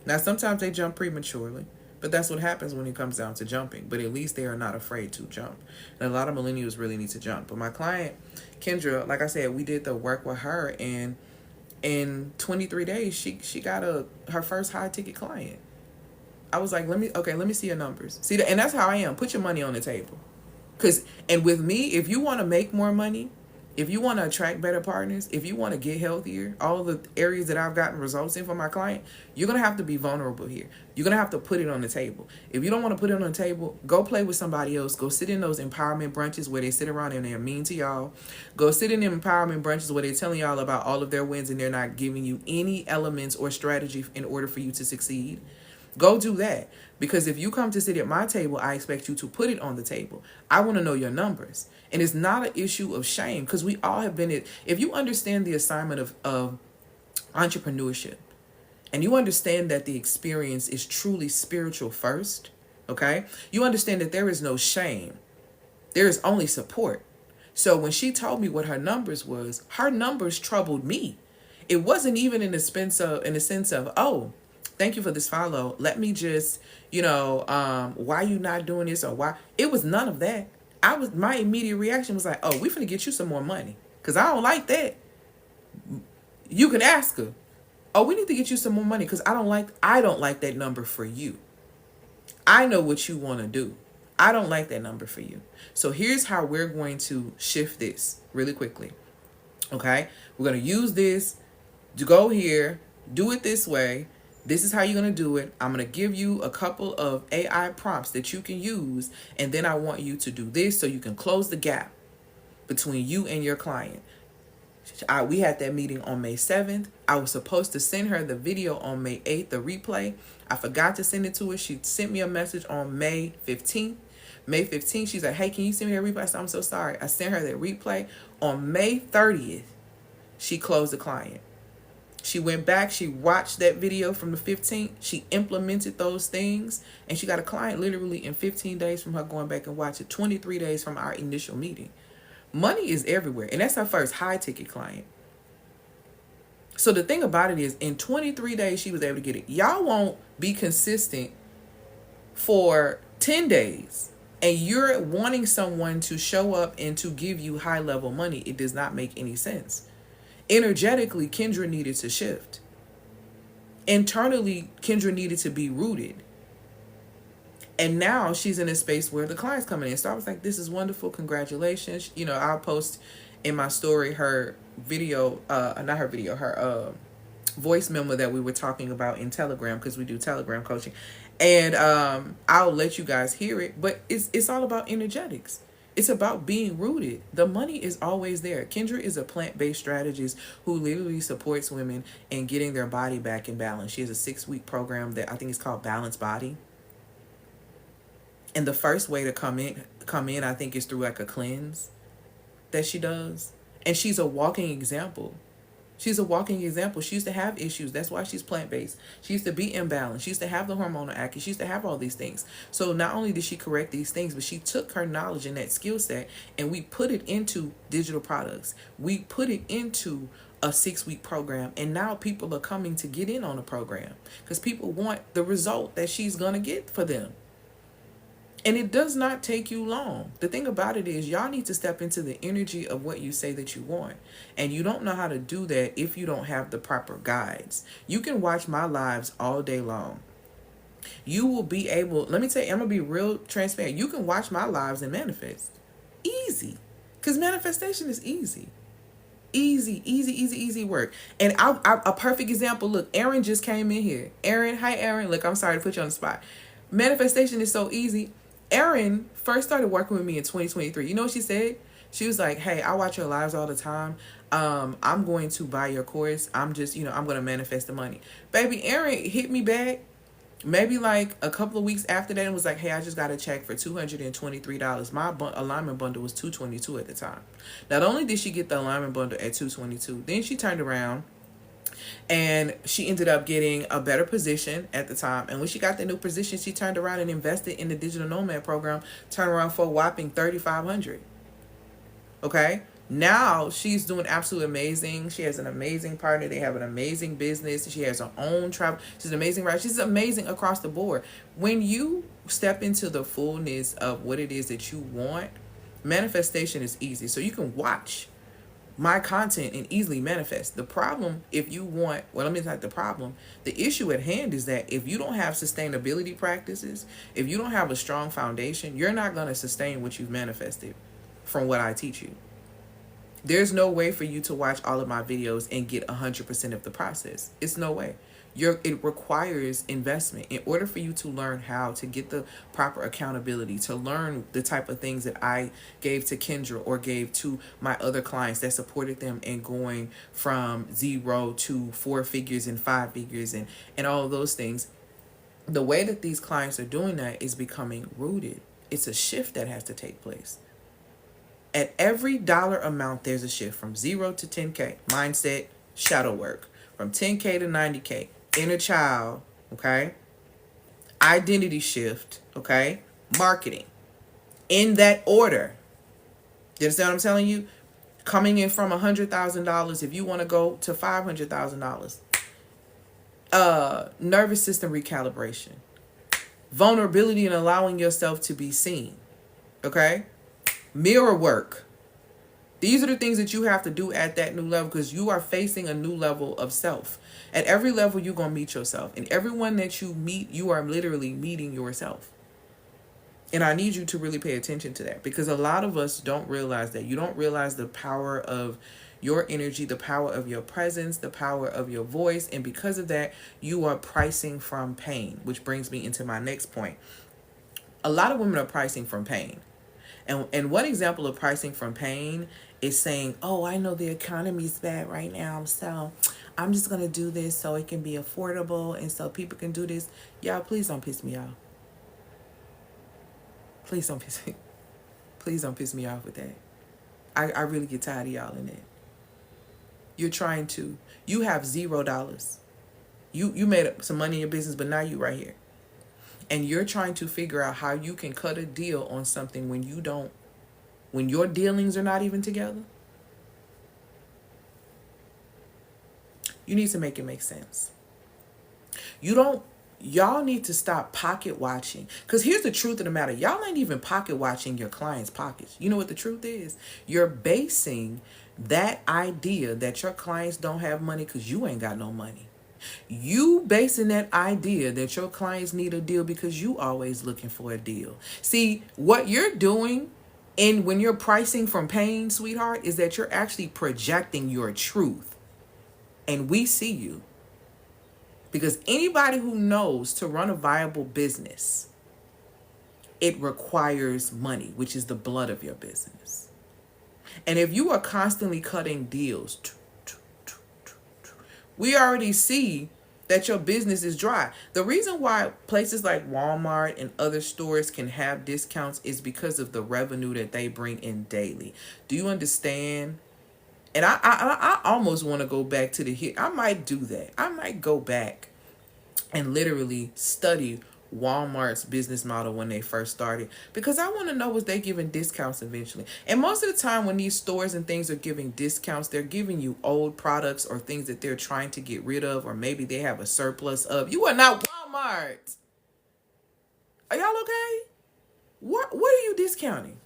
Now, sometimes they jump prematurely. But that's what happens when it comes down to jumping. But at least they are not afraid to jump. And a lot of millennials really need to jump. But my client, Kendra, like I said, we did the work with her, and in 23 days, she got her first high ticket client. I was like, let me see your numbers. See, and that's how I am. Put your money on the table. And with me, if you want to make more money, if you want to attract better partners, if you want to get healthier, all the areas that I've gotten results in for my client, you're going to have to be vulnerable here. You're going to have to put it on the table. If you don't want to put it on the table, go play with somebody else. Go sit in those empowerment brunches where they sit around and they're mean to y'all. Go sit in the empowerment brunches where they're telling y'all about all of their wins and they're not giving you any elements or strategy in order for you to succeed. Go do that. Because if you come to sit at my table, I expect you to put it on the table. I want to know your numbers. And it's not an issue of shame, because we all have been it. If you understand the assignment of entrepreneurship, and you understand that the experience is truly spiritual first, okay? You understand that there is no shame. There is only support. So when she told me what her numbers was, her numbers troubled me. It wasn't even in the sense of, oh, thank you for this follow. Let me just, why you not doing this, or why? It was none of that. My immediate reaction was like, oh, we finna get you some more money, because I don't like that. You can ask her. Oh, we need to get you some more money, because I don't like that number for you. I know what you want to do. I don't like that number for you. So here's how we're going to shift this really quickly. Okay? We're going to use this to go here, do it this way. This is how you're going to do it. I'm going to give you a couple of AI prompts that you can use. And then I want you to do this so you can close the gap between you and your client. We had that meeting on May 7th. I was supposed to send her the video on May 8th, the replay. I forgot to send it to her. She sent me a message on May 15th. May 15th, she's like, hey, can you send me that replay? I said, I'm so sorry. I sent her that replay. On May 30th, she closed the client. She went back, she watched that video from the 15th, she implemented those things, and she got a client literally in 15 days from her going back and watching, 23 days from our initial meeting. Money is everywhere, and that's our first high-ticket client. So the thing about it is, in 23 days, she was able to get it. Y'all won't be consistent for 10 days, and you're wanting someone to show up and to give you high-level money. It does not make any sense. Energetically, Kendra needed to shift. Internally, Kendra needed to be rooted. And now she's in a space where the client's coming in. So I was like, this is wonderful. Congratulations. I'll post in my story her video, her voice memo that we were talking about in Telegram, because we do Telegram coaching. And I'll let you guys hear it. But it's all about energetics. It's about being rooted. The money is always there. Kendra is a plant-based strategist who literally supports women in getting their body back in balance. She has a 6-week program that I think is called Balanced Body. And the first way to come in, I think, is through like a cleanse that she does. And she's a walking example. She's a walking example. She used to have issues. That's why she's plant-based. She used to be imbalanced. She used to have the hormonal acne. She used to have all these things. So not only did she correct these things, but she took her knowledge and that skill set and we put it into digital products. We put it into a 6-week program. And now people are coming to get in on the program because people want the result that she's going to get for them. And it does not take you long. The thing about it is y'all need to step into the energy of what you say that you want. And you don't know how to do that if you don't have the proper guides. You can watch my lives all day long. You will be able, let me tell you, I'm going to be real transparent. You can watch my lives and manifest. Easy. Because manifestation is easy. Easy work. And a perfect example, look, Erin just came in here. Erin, hi Erin. Look, I'm sorry to put you on the spot. Manifestation is so easy. Erin first started working with me in 2023. You know what she said? She was like, hey, I watch your lives all the time. I'm going to buy your course. I'm just, I'm going to manifest the money. Baby, Erin hit me back maybe like a couple of weeks after that and was like, hey, I just got a check for $223. My alignment bundle was $222 at the time. Not only did she get the alignment bundle at $222, then she turned around and she ended up getting a better position at the time. And when she got the new position, she turned around and invested in the Digital Nomad program, turned around for a whopping $3,500. Okay? Now she's doing absolutely amazing. She has an amazing partner. They have an amazing business. She has her own travel. She's an amazing writer. She's amazing across the board. When you step into the fullness of what it is that you want, manifestation is easy. So you can watch my content and easily manifest. The problem, if you want, well, let me not the problem. The issue at hand is that if you don't have sustainability practices, if you don't have a strong foundation, you're not going to sustain what you've manifested from what I teach you. There's no way for you to watch all of my videos and get 100% of the process. It's no way. It requires investment in order for you to learn how to get the proper accountability, to learn the type of things that I gave to Kendra or gave to my other clients that supported them in going from 0 to 4 figures and 5 figures and all of those things. The way that these clients are doing that is becoming rooted. It's a shift that has to take place. At every dollar amount, there's a shift from 0 to 10K. Mindset, shadow work. From 10K to 90K. Inner child, okay? Identity shift, okay? Marketing. In that order. You understand what I'm telling you? Coming in from $100,000 if you want to go to $500,000. Nervous system recalibration. Vulnerability and allowing yourself to be seen, okay? Mirror work. These are the things that you have to do at that new level because you are facing a new level of self. At every level, you're going to meet yourself. And everyone that you meet, you are literally meeting yourself. And I need you to really pay attention to that because a lot of us don't realize that. You don't realize the power of your energy, the power of your presence, the power of your voice. And because of that, you are pricing from pain, which brings me into my next point. A lot of women are pricing from pain. And one example of pricing from pain is saying, oh, I know the economy's bad right now, so I'm just going to do this so it can be affordable and so people can do this. Y'all, please don't piss me off. Please don't piss me off with that. I really get tired of y'all in that. You have $0. You made up some money in your business, but now you right here. And you're trying to figure out how you can cut a deal on something when your dealings are not even together. You need to make it make sense. Y'all need to stop pocket watching. Because here's the truth of the matter. Y'all ain't even pocket watching your clients' pockets. You know what the truth is? You're basing that idea that your clients don't have money because you ain't got no money. You basing that idea that your clients need a deal because you always looking for a deal. See, what you're doing when you're pricing from pain, sweetheart, is that you're actually projecting your truth. And we see you. Because anybody who knows to run a viable business, it requires money, which is the blood of your business. And if you are constantly cutting deals, we already see that your business is dry. The reason why places like Walmart and other stores can have discounts is because of the revenue that they bring in daily. Do you understand? And I almost want to go back to I might do that. I might go back and literally study Walmart's business model when they first started, because I want to know, was they giving discounts eventually? And most of the time when these stores and things are giving discounts, they're giving you old products or things that they're trying to get rid of, or maybe they have a surplus of. You are not Walmart. Are y'all okay? What are you discounting?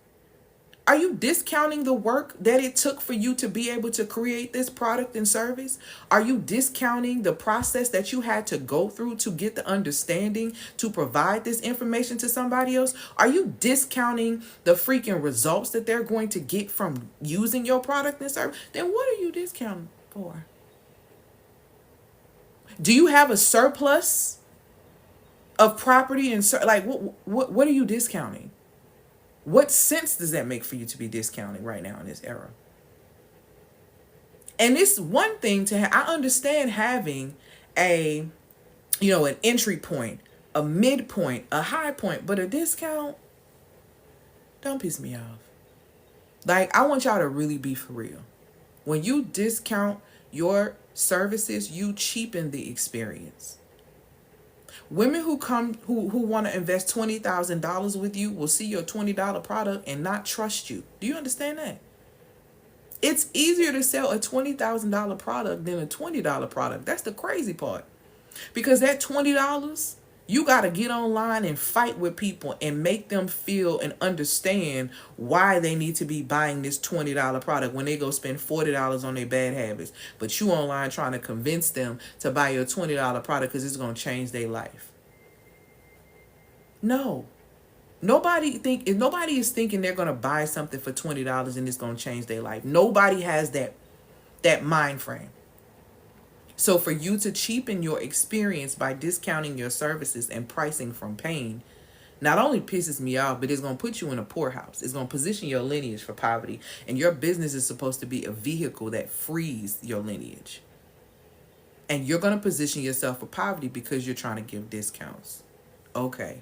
Are you discounting the work that it took for you to be able to create this product and service? Are you discounting the process that you had to go through to get the understanding to provide this information to somebody else? Are you discounting the freaking results that they're going to get from using your product and service? Then what are you discounting for? Do you have a surplus of property and what are you discounting? What sense does that make for you to be discounting right now in this era? And it's one thing to I understand having an entry point, a midpoint, a high point, but a discount, don't piss me off. Like, I want y'all to really be for real. When you discount your services, you cheapen the experience. Women who want to invest $20,000 with you will see your $20 product and not trust you. Do you understand that? It's easier to sell a $20,000 product than a $20 product. That's the crazy part. Because that $20, you got to get online and fight with people and make them feel and understand why they need to be buying this $20 product when they go spend $40 on their bad habits. But you online trying to convince them to buy your $20 product because it's going to change their life. No. If nobody is thinking they're going to buy something for $20 and it's going to change their life. Nobody has that mind frame. So for you to cheapen your experience by discounting your services and pricing from pain, not only pisses me off, but it's going to put you in a poorhouse. It's going to position your lineage for poverty. And your business is supposed to be a vehicle that frees your lineage. And you're going to position yourself for poverty because you're trying to give discounts. Okay.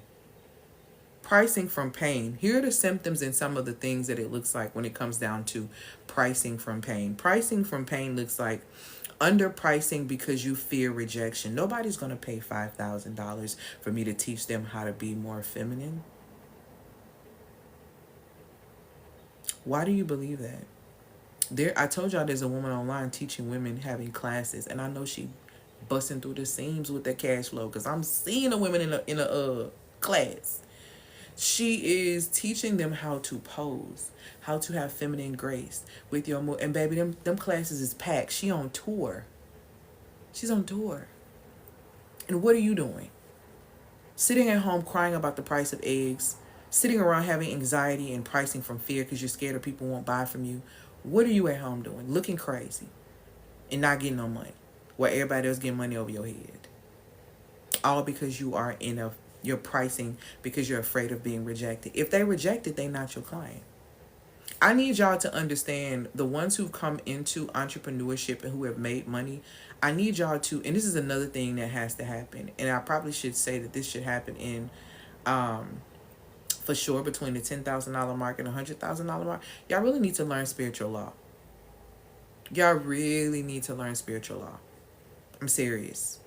Pricing from pain. Here are the symptoms and some of the things that it looks like when it comes down to pricing from pain. Pricing from pain looks like underpricing because you fear rejection. Nobody's going to pay $5,000 for me to teach them how to be more feminine. Why do you believe that? I told y'all there's a woman online teaching women, having classes, and I know she busting through the seams with that cash flow because I'm seeing the women in a class. She is teaching them how to pose, how to have feminine grace with your and baby, them classes is packed. She on tour. She's on tour. And what are you doing? Sitting at home crying about the price of eggs, sitting around having anxiety and pricing from fear because you're scared of people won't buy from you. What are you at home doing? Looking crazy and not getting no money while everybody else getting money over your head. All because you're pricing because you're afraid of being rejected. If they reject it, they're not your client. I need y'all to understand, the ones who've come into entrepreneurship and who have made money, I need y'all to, and this is another thing that has to happen, and I probably should say that this should happen in, for sure, between the $10,000 mark and $100,000 mark. Y'all really need to learn spiritual law. Y'all really need to learn spiritual law. I'm serious.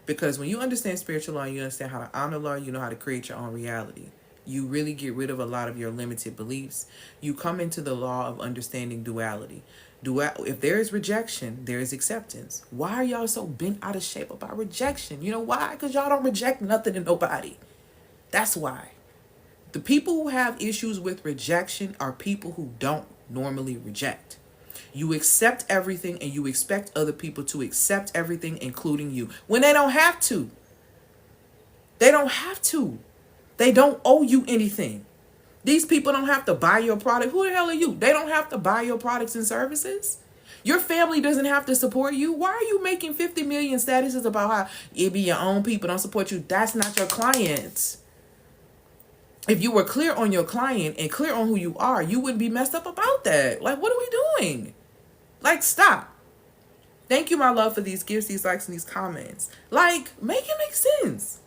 Because when you understand spiritual law, you understand how to honor law, you know how to create your own reality. You really get rid of a lot of your limited beliefs. You come into the law of understanding duality. If there is rejection, there is acceptance. Why are y'all so bent out of shape about rejection? You know why? Because y'all don't reject nothing and nobody. That's why. The people who have issues with rejection are people who don't normally reject. You accept everything and you expect other people to accept everything, including you, when they don't have to. They don't have to. They don't owe you anything. These people don't have to buy your product. Who the hell are you? They don't have to buy your products and services. Your family doesn't have to support you. Why are you making 50 million statuses about how it be your own people don't support you? That's not your clients. If you were clear on your client and clear on who you are, you wouldn't be messed up about that. Like, what are we doing? Like, stop. Thank you, my love, for these gifts, these likes, and these comments. Like, make it make sense.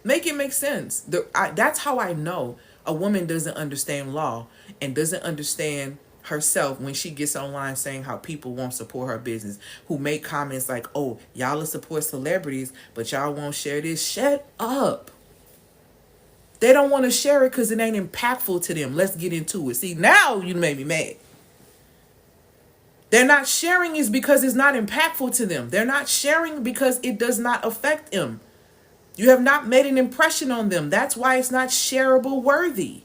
Make it make sense. That's how I know a woman doesn't understand law and doesn't understand herself when she gets online saying how people won't support her business, who make comments like, oh, y'all will support celebrities, but y'all won't share this. Shut up. They don't want to share it because it ain't impactful to them. Let's get into it. See, now you made me mad. They're not sharing is because it's not impactful to them. They're not sharing because it does not affect them. You have not made an impression on them. That's why it's not shareable worthy.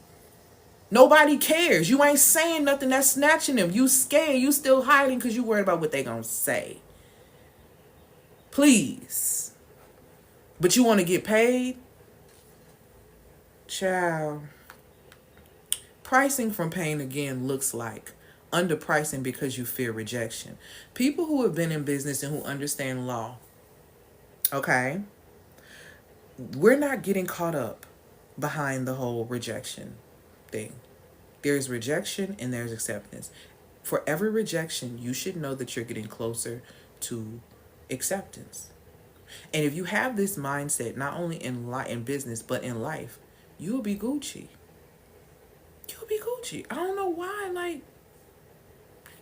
Nobody cares. You ain't saying nothing that's snatching them. You scared. You still hiding because you worried about what they gonna say. Please. But you want to get paid? Child. Pricing from pain again looks like underpricing because you fear rejection. People who have been in business and who understand law, okay, we're not getting caught up behind the whole rejection thing. There's rejection and there's acceptance. For every rejection, you should know that you're getting closer to acceptance. And if you have this mindset, not only in business, but in life, you'll be Gucci. You'll be Gucci. I don't know why, like,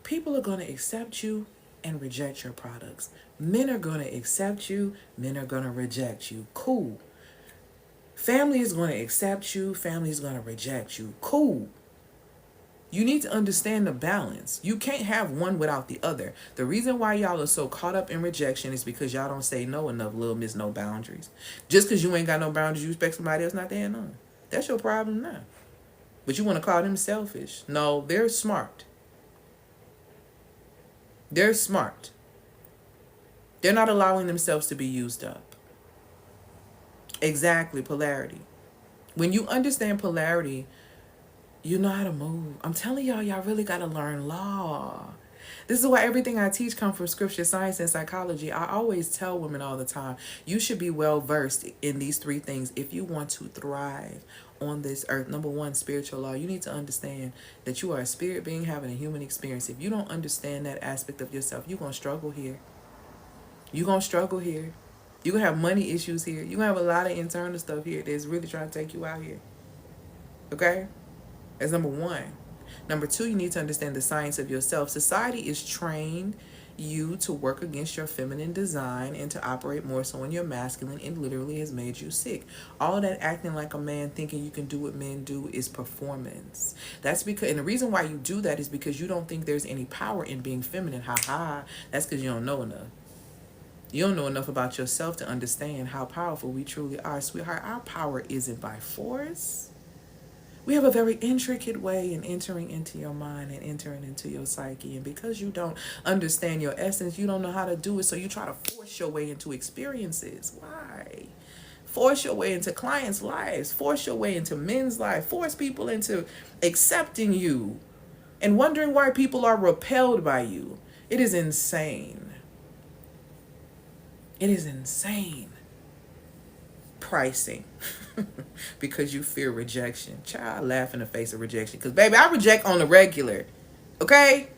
people are going to accept you and reject your products. Men are going to accept you. Men are going to reject you. Cool. Family is going to accept you. Family is going to reject you. Cool. You need to understand the balance. You can't have one without the other. The reason why y'all are so caught up in rejection is because y'all don't say no enough, little miss no boundaries. Just because you ain't got no boundaries, you expect somebody else not to have none. That's your problem now. But you want to call them selfish. No, they're smart. They're smart. They're not allowing themselves to be used up. Exactly, polarity. When you understand polarity, you know how to move. I'm telling y'all really got to learn law. This is why everything I teach comes from scripture, science, and psychology. I always tell women all the time, you should be well versed in these three things if you want to thrive on this earth. Number one, spiritual law. You need to understand that you are a spirit being having a human experience. If you don't understand that aspect of yourself, you're going to struggle here. You're going to struggle here. You're going to have money issues here. You're going to have a lot of internal stuff here that's really trying to take you out here. Okay? That's number one. Number two, you need to understand the science of yourself. Society is trained you to work against your feminine design and to operate more so in your masculine. It literally has made you sick. All that acting like a man, thinking you can do what men do, is performance. That's because, and the reason why you do that is because you don't think there's any power in being feminine. Ha ha. That's because you don't know enough. You don't know enough about yourself to understand how powerful we truly are. Sweetheart, our power isn't by force. We have a very intricate way in entering into your mind and entering into your psyche. And because you don't understand your essence, you don't know how to do it. So you try to force your way into experiences. Why? Force your way into clients' lives. Force your way into men's lives. Force people into accepting you and wondering why people are repelled by you. It is insane. It is insane. Pricing. Because you fear rejection. Child, laugh in the face of rejection. Because, baby, I reject on the regular. Okay?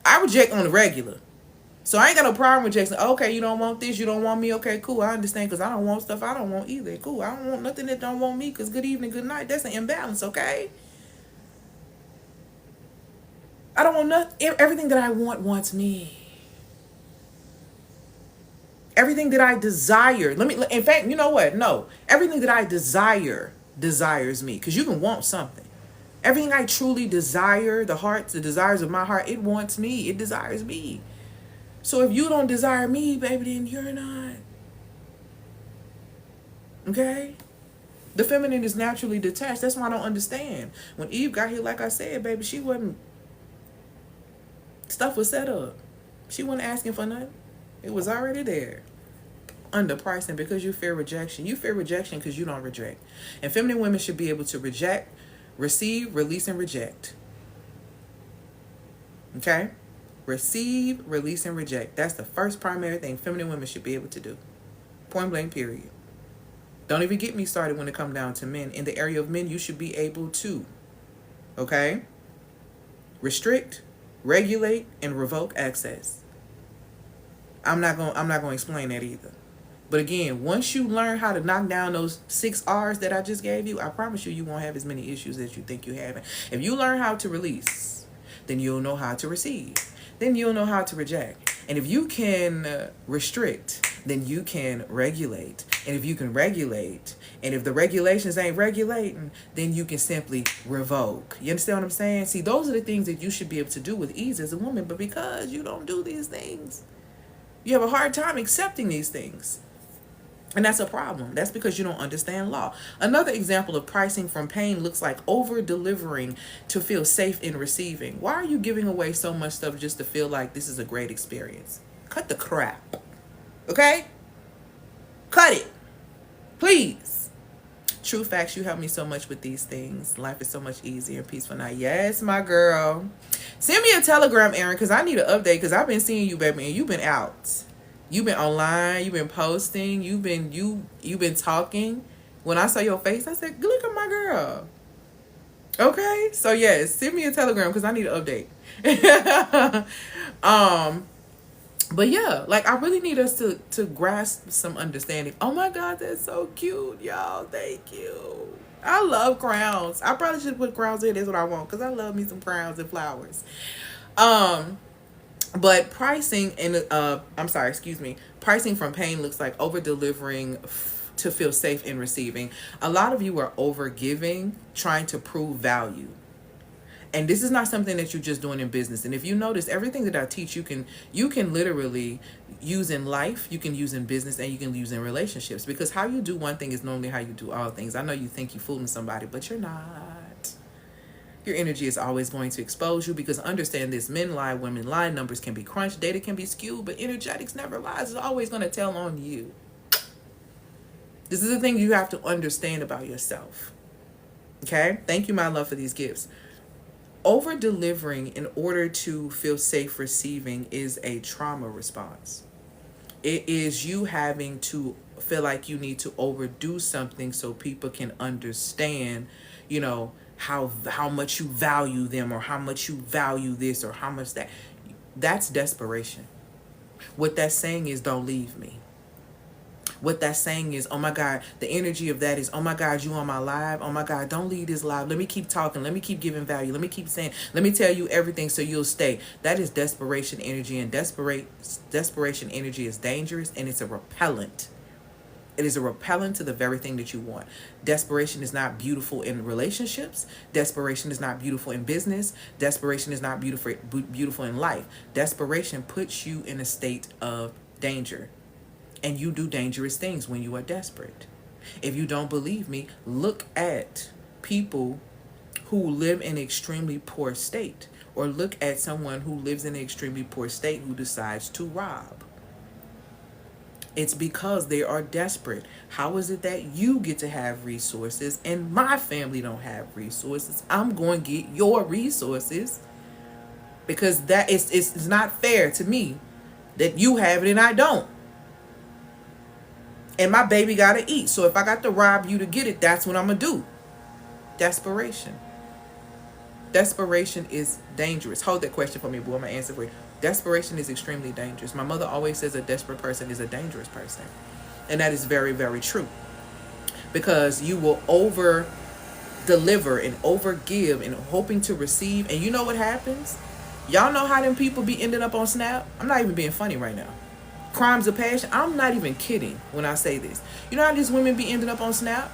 I reject on the regular. So I ain't got no problem rejecting. Okay, you don't want this. You don't want me. Okay, cool. I understand because I don't want stuff I don't want either. Cool. I don't want nothing that don't want me because good evening, good night. That's an imbalance, okay? I don't want nothing. Everything that I want wants me. Everything that I desire. In fact, you know what? No. Everything that I desire desires me. Because you can want something. Everything I truly desire, the desires of my heart, it wants me. It desires me. So if you don't desire me, baby, then you're not. Okay? The feminine is naturally detached. That's why I don't understand. When Eve got here, like I said, baby, she wasn't. Stuff was set up. She wasn't asking for nothing. It was already there. Underpricing because you fear rejection. You fear rejection because you don't reject. And feminine women should be able to reject, receive, release, and reject. Okay? Receive, release, and reject. That's the first primary thing feminine women should be able to do. Point blank, period. Don't even get me started when it comes down to men. In the area of men, you should be able to, okay, restrict, regulate, and revoke access. I'm not gonna explain that either. But again, once you learn how to knock down those 6 R's that I just gave you, I promise you won't have as many issues as you think you have. If you learn how to release, then you'll know how to receive. Then you'll know how to reject. And if you can restrict, then you can regulate. And if you can regulate, and if the regulations ain't regulating, then you can simply revoke. You understand what I'm saying? See, those are the things that you should be able to do with ease as a woman. But because you don't do these things, you have a hard time accepting these things. And that's a problem. That's because you don't understand law. Another example of pricing from pain looks like over-delivering to feel safe in receiving. Why are you giving away so much stuff just to feel like this is a great experience? Cut the crap. Okay? Cut it. Please. True facts, you help me so much with these things. Life is so much easier and peaceful now. Yes, my girl. Send me a telegram, Erin, because I need an update because I've been seeing you, baby, and you've been out. You've been online, you've been posting, you've been talking. When I saw your face, I said, look at my girl. Okay? So yes, send me a telegram because I need an update. But yeah, like I really need us to grasp some understanding. Oh my God, that's so cute, y'all. Thank you. I love crowns. I probably should put crowns in. That's what I want because I love me some crowns and flowers. But pricing pricing from pain looks like over delivering to feel safe in receiving. A lot of you are over giving, trying to prove value. And this is not something that you're just doing in business. And if you notice, everything that I teach, you can literally use in life, you can use in business, and you can use in relationships. Because how you do one thing is normally how you do all things. I know you think you're fooling somebody, but you're not. Your energy is always going to expose you, because understand this: men lie, women lie, numbers can be crunched, data can be skewed, but energetics never lies. It's always going to tell on you. This is the thing you have to understand about yourself. Okay? Thank you, my love, for these gifts. Over delivering in order to feel safe receiving is a trauma response. It is you having to feel like you need to overdo something so people can understand, how much you value them, or how much you value this, or how much that. That's desperation. What that's saying is, don't leave me. What that's saying is, oh my God, the energy of that is, oh my God, you on my live? Oh my God, don't leave this live. Let me keep talking. Let me keep giving value. Let me keep saying, let me tell you everything so you'll stay. That is desperation energy, and desperation energy is dangerous, and it's a repellent. It is a repellent to the very thing that you want. Desperation is not beautiful in relationships. Desperation is not beautiful in business. Desperation is not beautiful in life. Desperation puts you in a state of danger. And you do dangerous things when you are desperate. If you don't believe me, look at people who live in an extremely poor state, or look at someone who lives in an extremely poor state who decides to rob. It's because they are desperate. How is it that you get to have resources and my family don't have resources? I'm going to get your resources, because that is it's not fair to me that you have it and I don't. And my baby got to eat. So if I got to rob you to get it, that's what I'm going to do. Desperation. Desperation is dangerous. Hold that question for me, boy. I'm going to answer for you. Desperation is extremely dangerous. My mother always says a desperate person is a dangerous person. And that is very, very true. Because you will over deliver and over give and hoping to receive. And you know what happens? Y'all know how them people be ending up on Snap? I'm not even being funny right now. Crimes of passion. I'm not even kidding when I say this. You know how these women be ending up on Snap?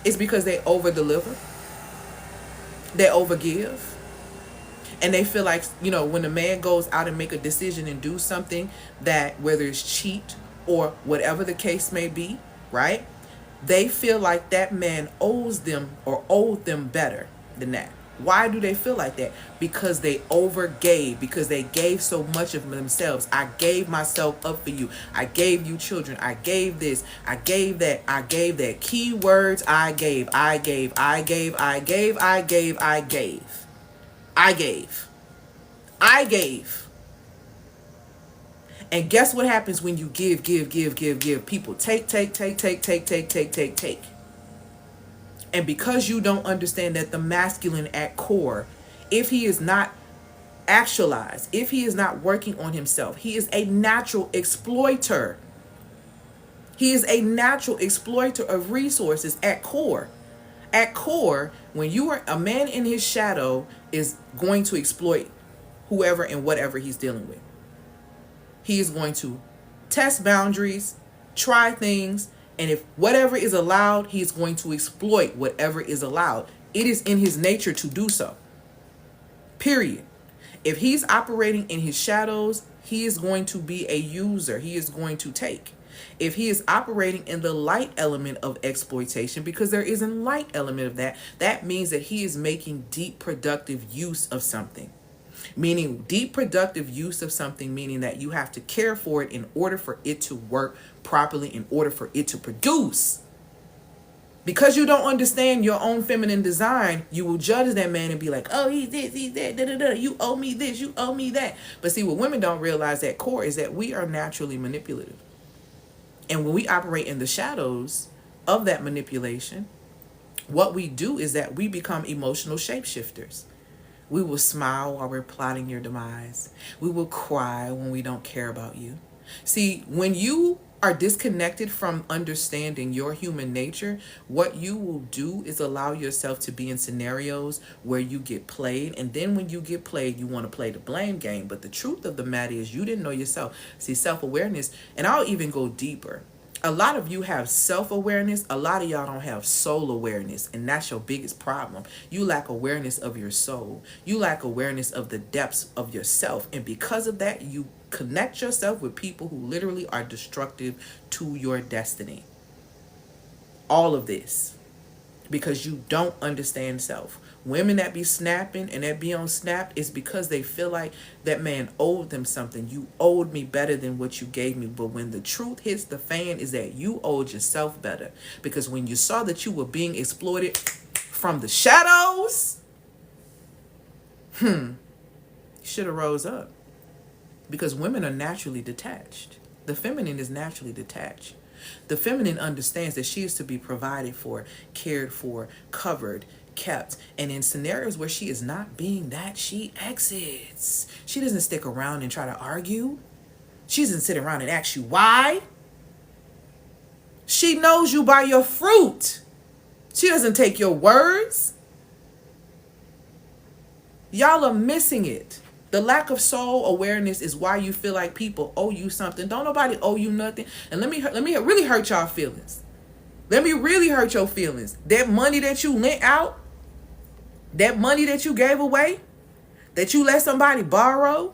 It's because they over deliver. They over give. And they feel like, when a man goes out and make a decision and do something that, whether it's cheat or whatever the case may be, right? They feel like that man owes them or owed them better than that. Why do they feel like that? Because they overgave, because they gave so much of themselves. I gave myself up for you. I gave you children. I gave this. I gave that. I gave that. Key words: I gave. I gave. I gave. I gave. I gave. I gave. I gave. I gave. And guess what happens when you give? People take. And because you don't understand that the masculine at core, if he is not actualized, if he is not working on himself, he is a natural exploiter. He is a natural exploiter of resources at core. At core, when you are a man in his shadow is going to exploit whoever and whatever he's dealing with. He is going to test boundaries, try things, and if whatever is allowed, he is going to exploit whatever is allowed. It is in his nature to do so. Period. If he's operating in his shadows, he is going to be a user. He is going to take. If he is operating in the light element of exploitation, because there is a light element of that, that means that he is making deep productive use of something. Meaning deep productive use of something, meaning that you have to care for it in order for it to work properly, in order for it to produce. Because you don't understand your own feminine design, you will judge that man and be like, oh, he's this, he's that, da, da, da. You owe me this, you owe me that. But see, what women don't realize at core is that we are naturally manipulative. And when we operate in the shadows of that manipulation, what we do is that we become emotional shapeshifters. We will smile while we're plotting your demise. We will cry when we don't care about you. See, when you are disconnected from understanding your human nature, what you will do is allow yourself to be in scenarios where you get played. And then when you get played, you want to play the blame game. But the truth of the matter is you didn't know yourself. See, self-awareness, and I'll even go deeper. A lot of you have self-awareness. A lot of y'all don't have soul awareness. And that's your biggest problem. You lack awareness of your soul. You lack awareness of the depths of yourself. And because of that, you connect yourself with people who literally are destructive to your destiny. All of this. Because you don't understand self. Women that be snapping and that be on Snap is because they feel like that man owed them something. You owed me better than what you gave me. But when the truth hits the fan is that you owed yourself better. Because when you saw that you were being exploited from the shadows, you should have rose up. Because women are naturally detached. The feminine is naturally detached. The feminine understands that she is to be provided for, cared for, covered, kept. And in scenarios where she is not being that, she exits. She doesn't stick around and try to argue. She doesn't sit around and ask you why. She knows you by your fruit. She doesn't take your words. Y'all are missing it. The lack of soul awareness is why you feel like people owe you something. Don't nobody owe you nothing. And let me really hurt y'all feelings. Let me really hurt your feelings. That money that you lent out, that money that you gave away, that you let somebody borrow,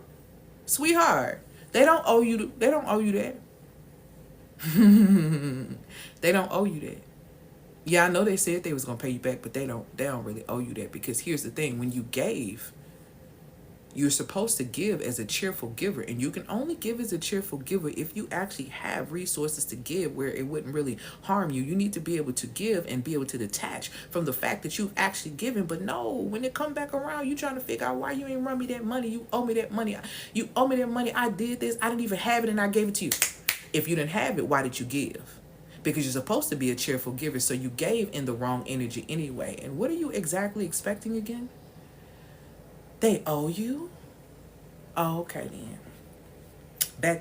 sweetheart, they don't owe you. They don't owe you that. They don't owe you that. Yeah, I know they said they was gonna pay you back, but they don't really owe you that. Because here's the thing: when you gave, you're supposed to give as a cheerful giver, and you can only give as a cheerful giver if you actually have resources to give where it wouldn't really harm you. You need to be able to give and be able to detach from the fact that you've actually given. But no, when it come back around, you trying to figure out why you ain't run me that money. You owe me that money. You owe me that money. I did this. I didn't even have it, and I gave it to you. If you didn't have it, why did you give? Because you're supposed to be a cheerful giver, so you gave in the wrong energy anyway. And what are you exactly expecting again? They owe you? Oh, okay then.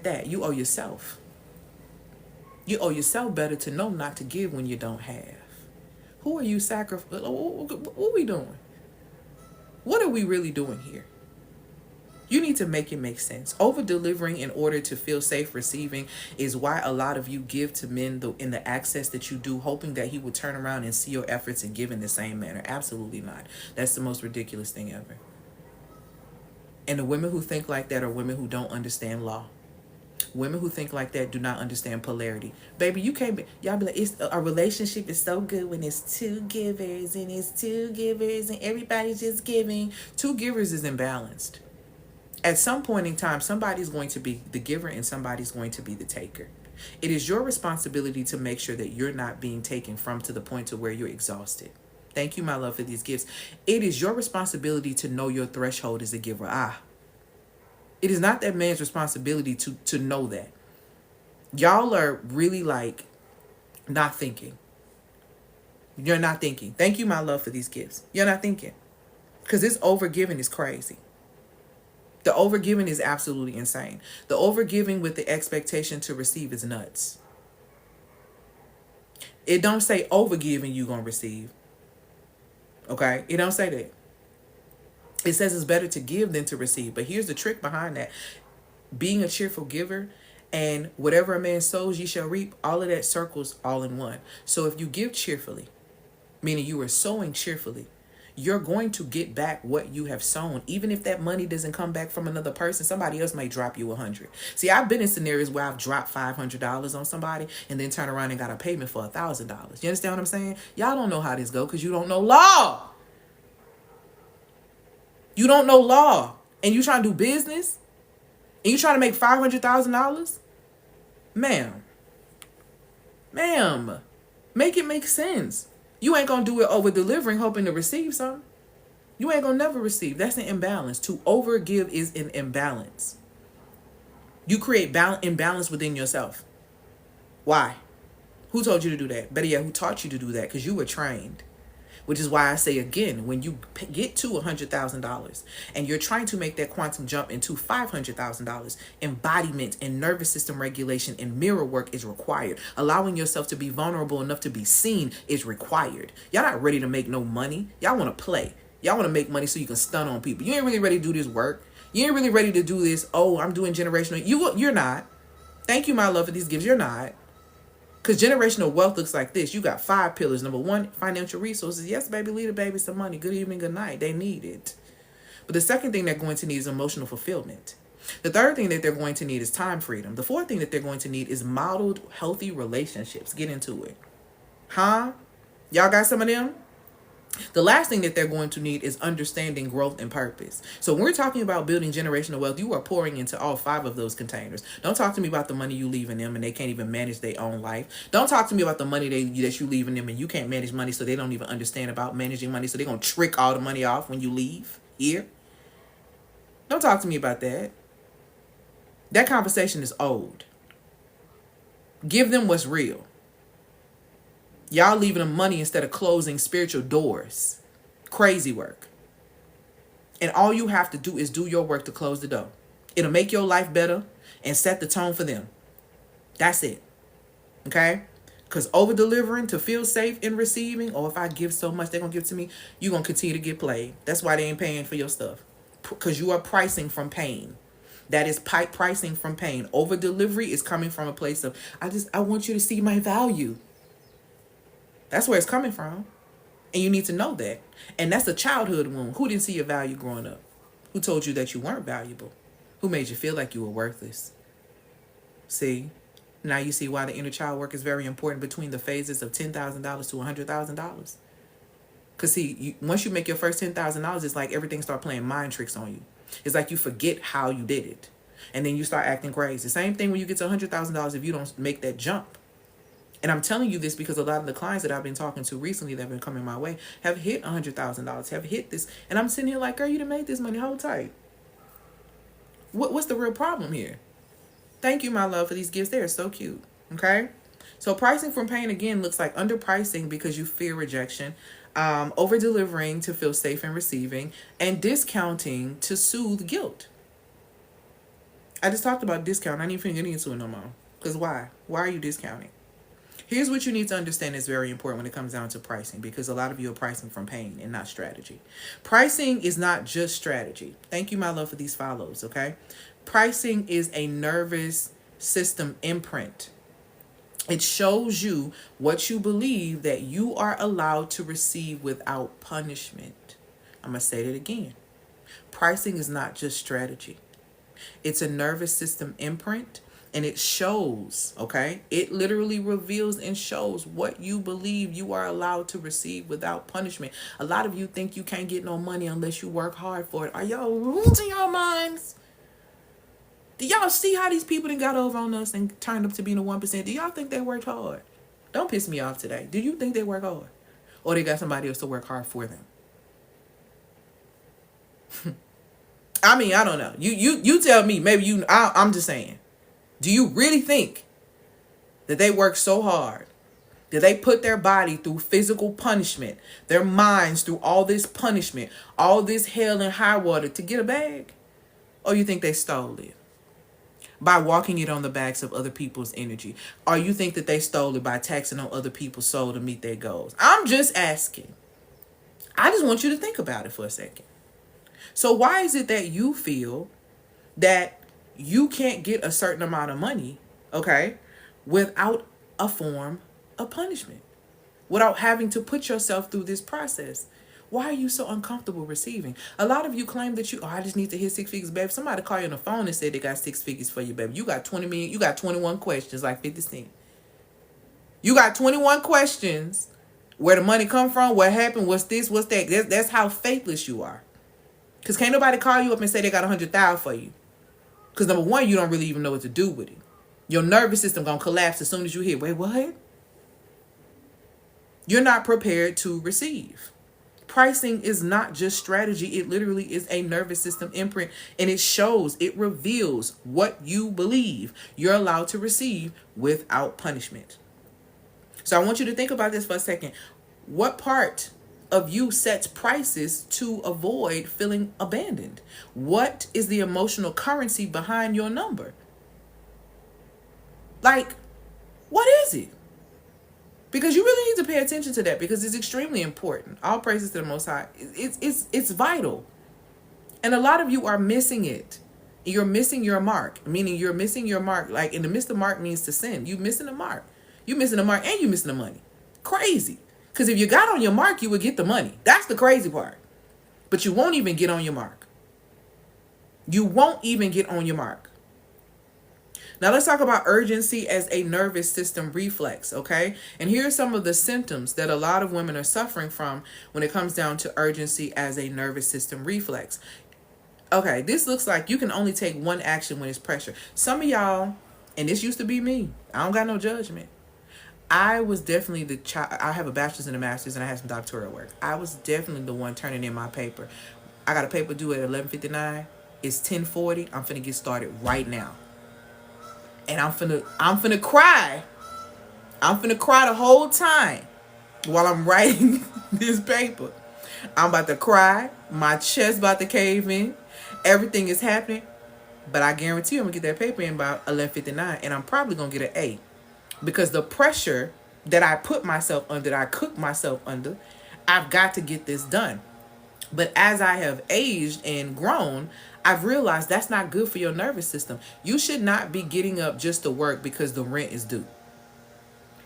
That. You owe yourself. You owe yourself better to know not to give when you don't have. Who are you sacrificing? What are we doing? What are we really doing here? You need to make it make sense. Over-delivering in order to feel safe receiving is why a lot of you give to men in the access that you do, hoping that he will turn around and see your efforts and give in the same manner. Absolutely not. That's the most ridiculous thing ever. And the women who think like that are women who don't understand law. Women who think like that do not understand polarity. Baby, you can't be, y'all be like, a relationship is so good when it's two givers and everybody's just giving. Two givers is imbalanced. At some point in time, somebody's going to be the giver and somebody's going to be the taker. It is your responsibility to make sure that you're not being taken from to the point to where you're exhausted. Thank you, my love, for these gifts. It is your responsibility to know your threshold as a giver. It is not that man's responsibility to know that. Y'all are really like not thinking. You're not thinking. Thank you, my love, for these gifts. You're not thinking. Because this overgiving is crazy. The overgiving is absolutely insane. The overgiving with the expectation to receive is nuts. It don't say overgiving you gonna receive. Okay? It don't say that. It says it's better to give than to receive. But here's the trick behind that. Being a cheerful giver and whatever a man sows, ye shall reap, all of that circles all in one. So if you give cheerfully, meaning you are sowing cheerfully, you're going to get back what you have sown. Even if that money doesn't come back from another person, somebody else may drop you $100. See, I've been in scenarios where I've dropped $500 on somebody and then turn around and got a payment for $1,000. You understand what I'm saying? Y'all don't know how this go because you don't know law. You don't know law. And you trying to do business? And you trying to make $500,000? Ma'am, make it make sense. You ain't going to do it over delivering, hoping to receive something. You ain't going to never receive. That's an imbalance. To overgive is an imbalance. You create imbalance within yourself. Why? Who told you to do that? Better yet, who taught you to do that? Because you were trained. Which is why I say again, when you get to $100,000 and you're trying to make that quantum jump into $500,000, embodiment and nervous system regulation and mirror work is required. Allowing yourself to be vulnerable enough to be seen is required. Y'all not ready to make no money. Y'all want to play. Y'all want to make money so you can stun on people. You ain't really ready to do this work. You ain't really ready to do this. Oh, I'm doing generational. You're not. Thank you, my love, for these gifts. You're not. Because generational wealth looks like this. You got 5 pillars. Number 1, financial resources. Yes, baby, leave the baby some money. Good evening, good night. They need it. But the second thing they're going to need is emotional fulfillment. The third thing that they're going to need is time freedom. The fourth thing that they're going to need is modeled, healthy relationships. Get into it. Huh? Y'all got some of them? The last thing that they're going to need is understanding growth and purpose. So when we're talking about building generational wealth, you are pouring into all 5 of those containers. Don't talk to me about the money you leave in them and they can't even manage their own life. Don't talk to me about the money that you leave in them and you can't manage money, so they don't even understand about managing money. So they're going to trick all the money off when you leave here. Don't talk to me about that. That conversation is old. Give them what's real. Y'all leaving them money instead of closing spiritual doors. Crazy work. And all you have to do is do your work to close the door. It'll make your life better and set the tone for them. That's it. Okay? Because over-delivering to feel safe in receiving, or if I give so much, they're going to give to me, you're going to continue to get played. That's why they ain't paying for your stuff. Because you are pricing from pain. That is pricing from pain. Over-delivery is coming from a place of, I want you to see my value. That's where it's coming from. And you need to know that. And that's a childhood wound. Who didn't see your value growing up? Who told you that you weren't valuable? Who made you feel like you were worthless? See? Now you see why the inner child work is very important between the phases of $10,000 to $100,000. Because see, once you make your first $10,000, it's like everything start playing mind tricks on you. It's like you forget how you did it. And then you start acting crazy. Same thing when you get to $100,000 if you don't make that jump. And I'm telling you this because a lot of the clients that I've been talking to recently that have been coming my way have hit $100,000, have hit this. And I'm sitting here like, girl, you done made this money. Hold tight. What's the real problem here? Thank you, my love, for these gifts. They're so cute. Okay? So pricing from pain, again, looks like underpricing because you fear rejection, over-delivering to feel safe in receiving, and discounting to soothe guilt. I just talked about discount. I ain't even getting into it no more. Because why? Why are you discounting? Here's what you need to understand is very important when it comes down to pricing, because a lot of you are pricing from pain and not strategy. Pricing is not just strategy. Thank you, my love, for these follows, okay? Pricing is a nervous system imprint. It shows you what you believe that you are allowed to receive without punishment. I'm going to say that again. Pricing is not just strategy. It's a nervous system imprint. And it shows, okay? It literally reveals and shows what you believe you are allowed to receive without punishment. A lot of you think you can't get no money unless you work hard for it. Are y'all losing your minds? Do y'all see how these people that got over on us and turned up to being the 1%? Do y'all think they worked hard? Don't piss me off today. Do you think they work hard? Or they got somebody else to work hard for them? I mean, I don't know. You tell me. Maybe I'm just saying. Do you really think that they work so hard, that they put their body through physical punishment, their minds through all this punishment, all this hell and high water to get a bag? Or you think they stole it by walking it on the backs of other people's energy? Or you think that they stole it by taxing on other people's soul to meet their goals? I'm just asking. I just want you to think about it for a second. So why is it that you feel that you can't get a certain amount of money, okay, without a form of punishment, without having to put yourself through this process? Why are you so uncomfortable receiving? A lot of you claim that I just need to hit 6 figures, babe. Somebody call you on the phone and said they got 6 figures for you, baby. You got 20 million. You got 21 questions like 50 Cent. You got 21 questions. Where the money come from? What happened? What's this? What's that? That's how faithless you are. Because can't nobody call you up and say they got 100,000 for you. Because number one, you don't really even know what to do with it. Your nervous system going to collapse as soon as you hear, wait, what? You're not prepared to receive. Pricing is not just strategy. It literally is a nervous system imprint. And it shows, it reveals what you believe you're allowed to receive without punishment. So I want you to think about this for a second. What part of you sets prices to avoid feeling abandoned? What is the emotional currency behind your number? Like, what is it? Because you really need to pay attention to that, because it's extremely important. All praises to the Most High. It's vital. And a lot of you are missing it. You're missing your mark, meaning you're missing your mark. Like, in the midst of mark means to sin. You're missing the mark. You missing the mark and you missing the money. Crazy. Because if you got on your mark, you would get the money. That's the crazy part. But you won't even get on your mark. You won't even get on your mark. Now let's talk about urgency as a nervous system reflex, okay? And here are some of the symptoms that a lot of women are suffering from when it comes down to urgency as a nervous system reflex. Okay, this looks like you can only take one action when it's pressure. Some of y'all, and this used to be me, I don't got no judgment. I was definitely the child. I have a bachelor's and a master's, and I have some doctoral work. I was definitely the one turning in my paper. I got a paper due at 11:59. It's 10:40. I'm finna get started right now. And I'm finna cry. I'm finna cry the whole time while I'm writing this paper. I'm about to cry. My chest about to cave in. Everything is happening. But I guarantee you I'm gonna get that paper in about 11:59, and I'm probably gonna get an A. Because the pressure that I put myself under, that I cook myself under, I've got to get this done. But as I have aged and grown, I've realized that's not good for your nervous system. You should not be getting up just to work because the rent is due.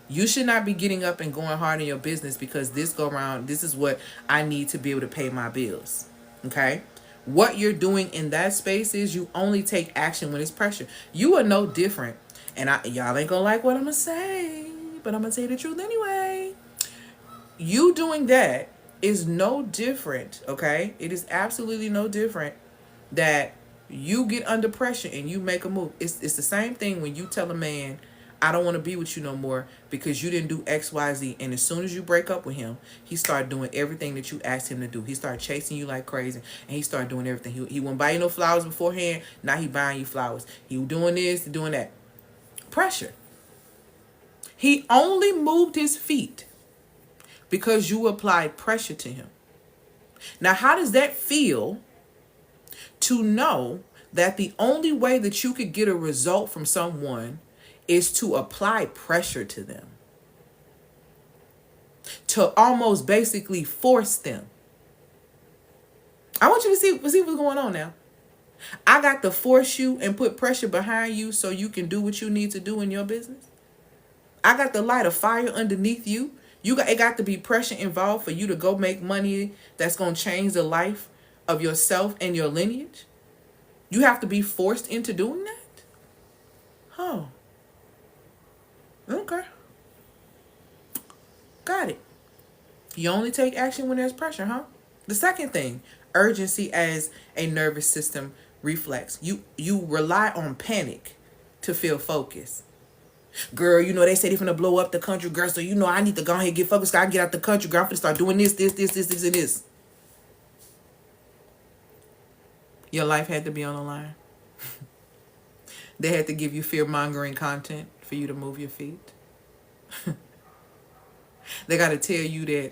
You should not be getting up and going hard in your business because this is what I need to be able to pay my bills. Okay? What you're doing in that space is you only take action when it's pressure. You are no different. And y'all ain't gonna like what I'm gonna say, but I'm gonna say the truth anyway. You doing that is no different, okay? It is absolutely no different that you get under pressure and you make a move. It's the same thing when you tell a man, I don't want to be with you no more because you didn't do X, Y, Z. And as soon as you break up with him, he started doing everything that you asked him to do. He started chasing you like crazy, and he started doing everything. He wouldn't buy you no flowers beforehand. Now he buying you flowers. He was doing this, doing that. Pressure. He only moved his feet because you applied pressure to him. Now, how does that feel to know that the only way that you could get a result from someone is to apply pressure to them? To almost basically force them. I want you to see what's going on now. I got to force you and put pressure behind you so you can do what you need to do in your business. I got to light a fire underneath you. It got to be pressure involved for you to go make money that's going to change the life of yourself and your lineage. You have to be forced into doing that? Huh. Okay. Got it. You only take action when there's pressure, huh? The second thing, urgency as a nervous system reflex. You rely on panic to feel focused. Girl, they say they're finna blow up the country, girl, so I need to go ahead and get focused. I get out the country, girl. I'm finna start doing this, and this. Your life had to be on the line. They had to give you fear-mongering content for you to move your feet. They got to tell you that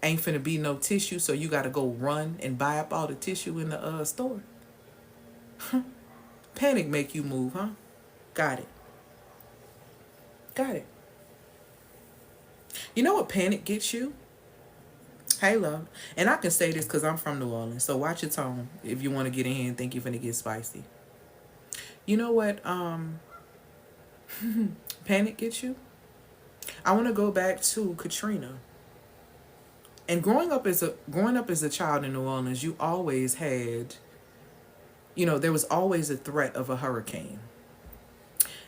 ain't finna be no tissue, so you got to go run and buy up all the tissue in the store. Panic make you move, huh? Got it. You know what panic gets you? Hey, love. And I can say this because I'm from New Orleans, so watch your tone if you want to get in here and think you're finna get spicy. You know what panic gets you? I want to go back to Katrina. And growing up as a child in New Orleans, you always had, there was always a threat of a hurricane.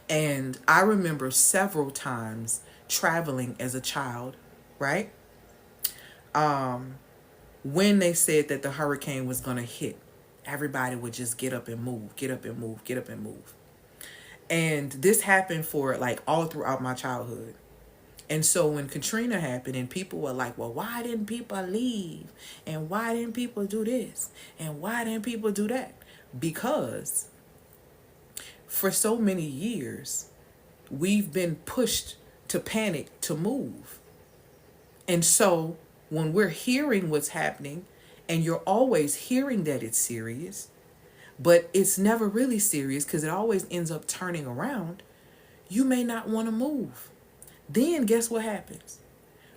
And I remember several times traveling as a child, right? When they said that the hurricane was going to hit, everybody would just get up and move. And this happened for all throughout my childhood. And so when Katrina happened and people were like, well, why didn't people leave? And why didn't people do this? And why didn't people do that? Because for so many years, we've been pushed to panic, to move. And so when we're hearing what's happening, and you're always hearing that it's serious, but it's never really serious because it always ends up turning around, you may not want to move. Then guess what happens?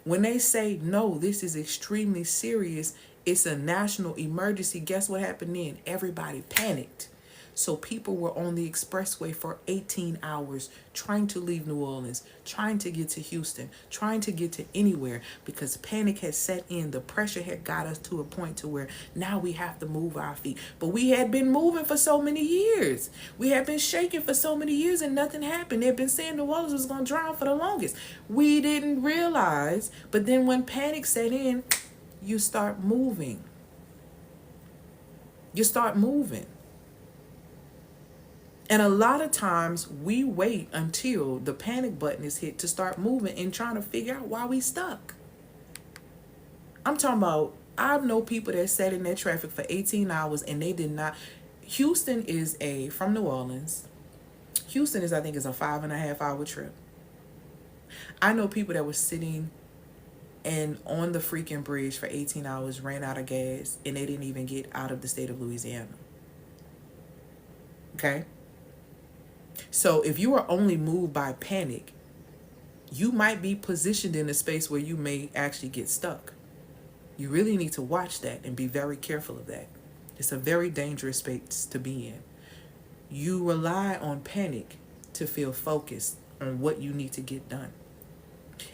When they say, no, this is extremely serious, it's a national emergency, guess what happened then? Everybody panicked. So people were on the expressway for 18 hours trying to leave New Orleans, trying to get to Houston, trying to get to anywhere because panic had set in. The pressure had got us to a point to where now we have to move our feet. But we had been moving for so many years. We had been shaking for so many years and nothing happened. They had been saying New Orleans was going to drown for the longest. We didn't realize. But then when panic set in, you start moving. You start moving. And a lot of times we wait until the panic button is hit to start moving and trying to figure out why we stuck. I'm talking about, I know people that sat in that traffic for 18 hours and they did not. Houston is from New Orleans. Houston is, I think, is a 5.5 hour trip. I know people that were sitting and on the freaking bridge for 18 hours, ran out of gas, and they didn't even get out of the state of Louisiana. Okay? So if you are only moved by panic, you might be positioned in a space where you may actually get stuck. You really need to watch that and be very careful of that. It's a very dangerous space to be in. You rely on panic to feel focused on what you need to get done.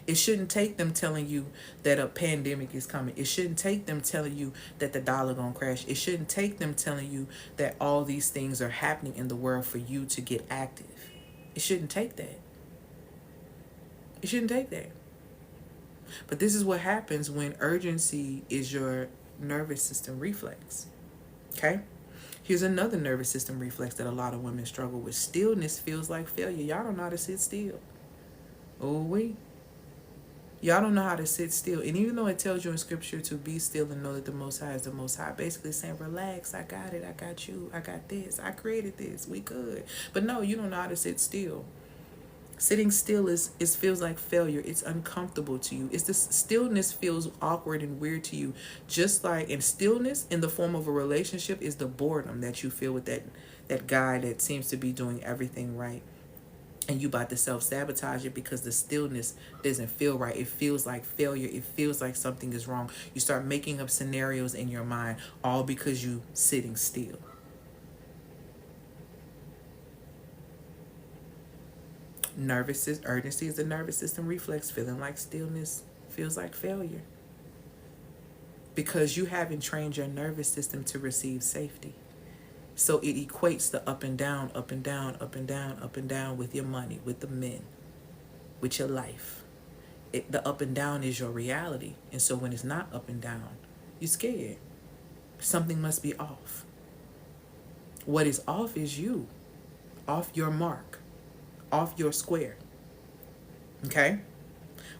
It shouldn't take them telling you that a pandemic is coming. It shouldn't take them telling you that the dollar gonna crash. It shouldn't take them telling you that all these things are happening in the world for you to get active. It shouldn't take that. It shouldn't take that. But this is what happens when urgency is your nervous system reflex. Okay? Here's another nervous system reflex that a lot of women struggle with. Stillness feels like failure. Y'all don't know how to sit still. Y'all don't know how to sit still. And even though it tells you in scripture to be still and know that the Most High is the Most High, basically saying, relax, I got it, I got you, I got this, I created this, we good. But no, you don't know how to sit still. Sitting still feels like failure. It's uncomfortable to you. Stillness feels awkward and weird to you. Just like in stillness in the form of a relationship is the boredom that you feel with that guy that seems to be doing everything right. And you about to self-sabotage it because the stillness doesn't feel right. It feels like failure. It feels like something is wrong. You start making up scenarios in your mind, all because you sitting still. Urgency is a nervous system reflex. Feeling like stillness feels like failure. Because you haven't trained your nervous system to receive safety. So it equates the up and down, up and down, up and down, up and down with your money, with the men, with your life. The up and down is your reality. And so when it's not up and down, you're scared. Something must be off. What is off is you. Off your mark. Off your square. Okay?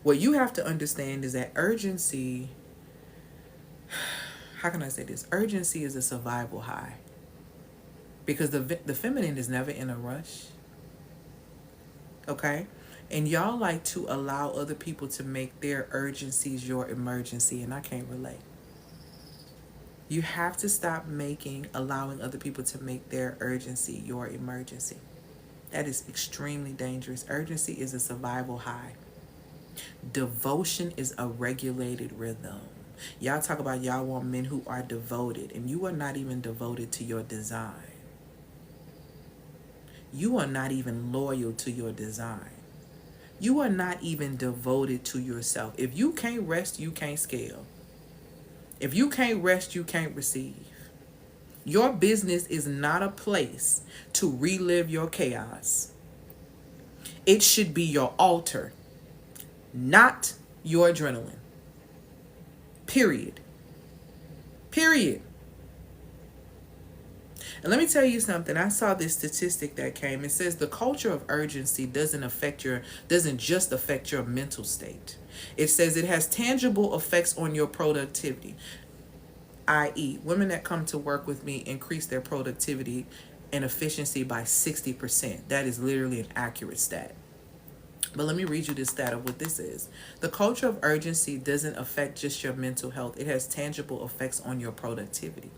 What you have to understand is that urgency, how can I say this? Urgency is a survival high. Because the feminine is never in a rush. Okay? And y'all like to allow other people to make their urgencies your emergency, and I can't relate. You have to stop allowing other people to make their urgency your emergency. That is extremely dangerous. Urgency is a survival high. Devotion is a regulated rhythm. Y'all talk about y'all want men who are devoted, and you are not even devoted to your design. You are not even loyal to your design. You are not even devoted to yourself. If you can't rest, you can't scale. If you can't rest, you can't receive. Your business is not a place to relive your chaos. It should be your altar, not your adrenaline. Period. Period. And let me tell you something. I saw this statistic that came. It says the culture of urgency doesn't just affect your mental state. It says it has tangible effects on your productivity. I.e., women that come to work with me increase their productivity and efficiency by 60%. That is literally an accurate stat. But let me read you this stat of what this is. The culture of urgency doesn't affect just your mental health. It has tangible effects on your productivity.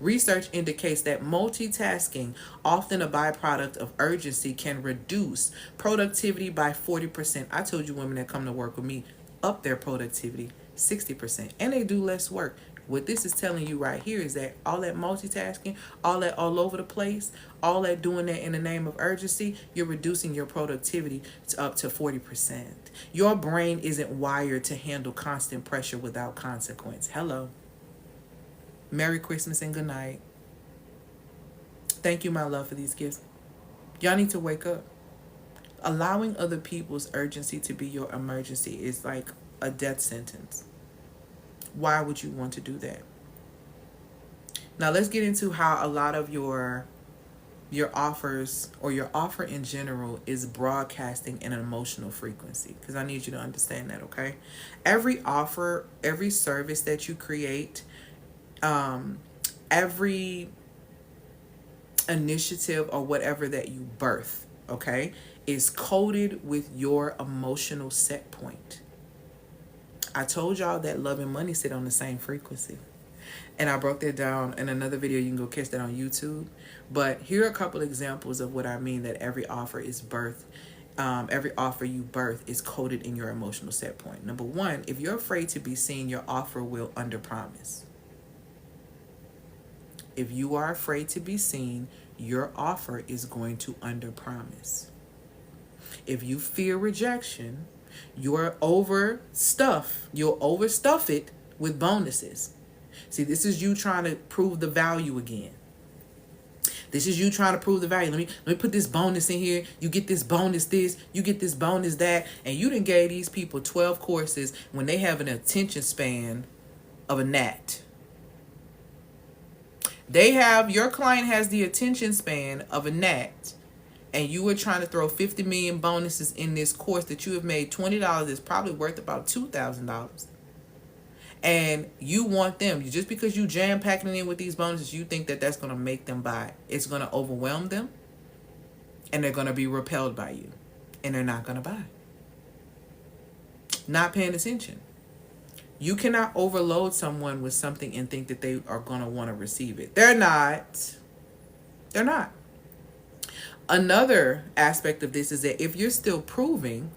Research indicates that multitasking, often a byproduct of urgency, can reduce productivity by 40%. I told you women that come to work with me up their productivity 60%, and they do less work. What this is telling you right here is that all that multitasking, all that all over the place, all that doing that in the name of urgency, you're reducing your productivity to up to 40%. Your brain isn't wired to handle constant pressure without consequence. Hello. Merry Christmas and good night. Thank you, my love, for these gifts. Y'all need to wake up. Allowing other people's urgency to be your emergency is like a death sentence. Why would you want to do that? Now let's get into how a lot of your offers or your offer in general is broadcasting an emotional frequency, because I need you to understand that, okay? Every offer, every service that you create, every initiative or whatever that you birth, okay, is coded with your emotional set point. I told y'all that love and money sit on the same frequency. And I broke that down in another video. You can go catch that on YouTube. But here are a couple examples of what I mean that every offer is birthed. Every offer you birth is coded in your emotional set point. Number one, if you're afraid to be seen, your offer will underpromise. If you are afraid to be seen, your offer is going to underpromise. If you fear rejection, you'll overstuff it with bonuses. See, this is you trying to prove the value again. This is you trying to prove the value. Let me put this bonus in here. You get this bonus this, you get this bonus that. And you done gave these people 12 courses when they have an attention span of a gnat. Your client has the attention span of a gnat. And you were trying to throw 50 million bonuses in this course that you have made $20 is probably worth about $2,000. And you want them, just because you jam packing it in with these bonuses, you think that that's going to make them buy. It's going to overwhelm them. And they're going to be repelled by you. And they're not going to buy. Not paying attention. You cannot overload someone with something and think that they are going to want to receive it. They're not. They're not. Another aspect of this is that if you're still proving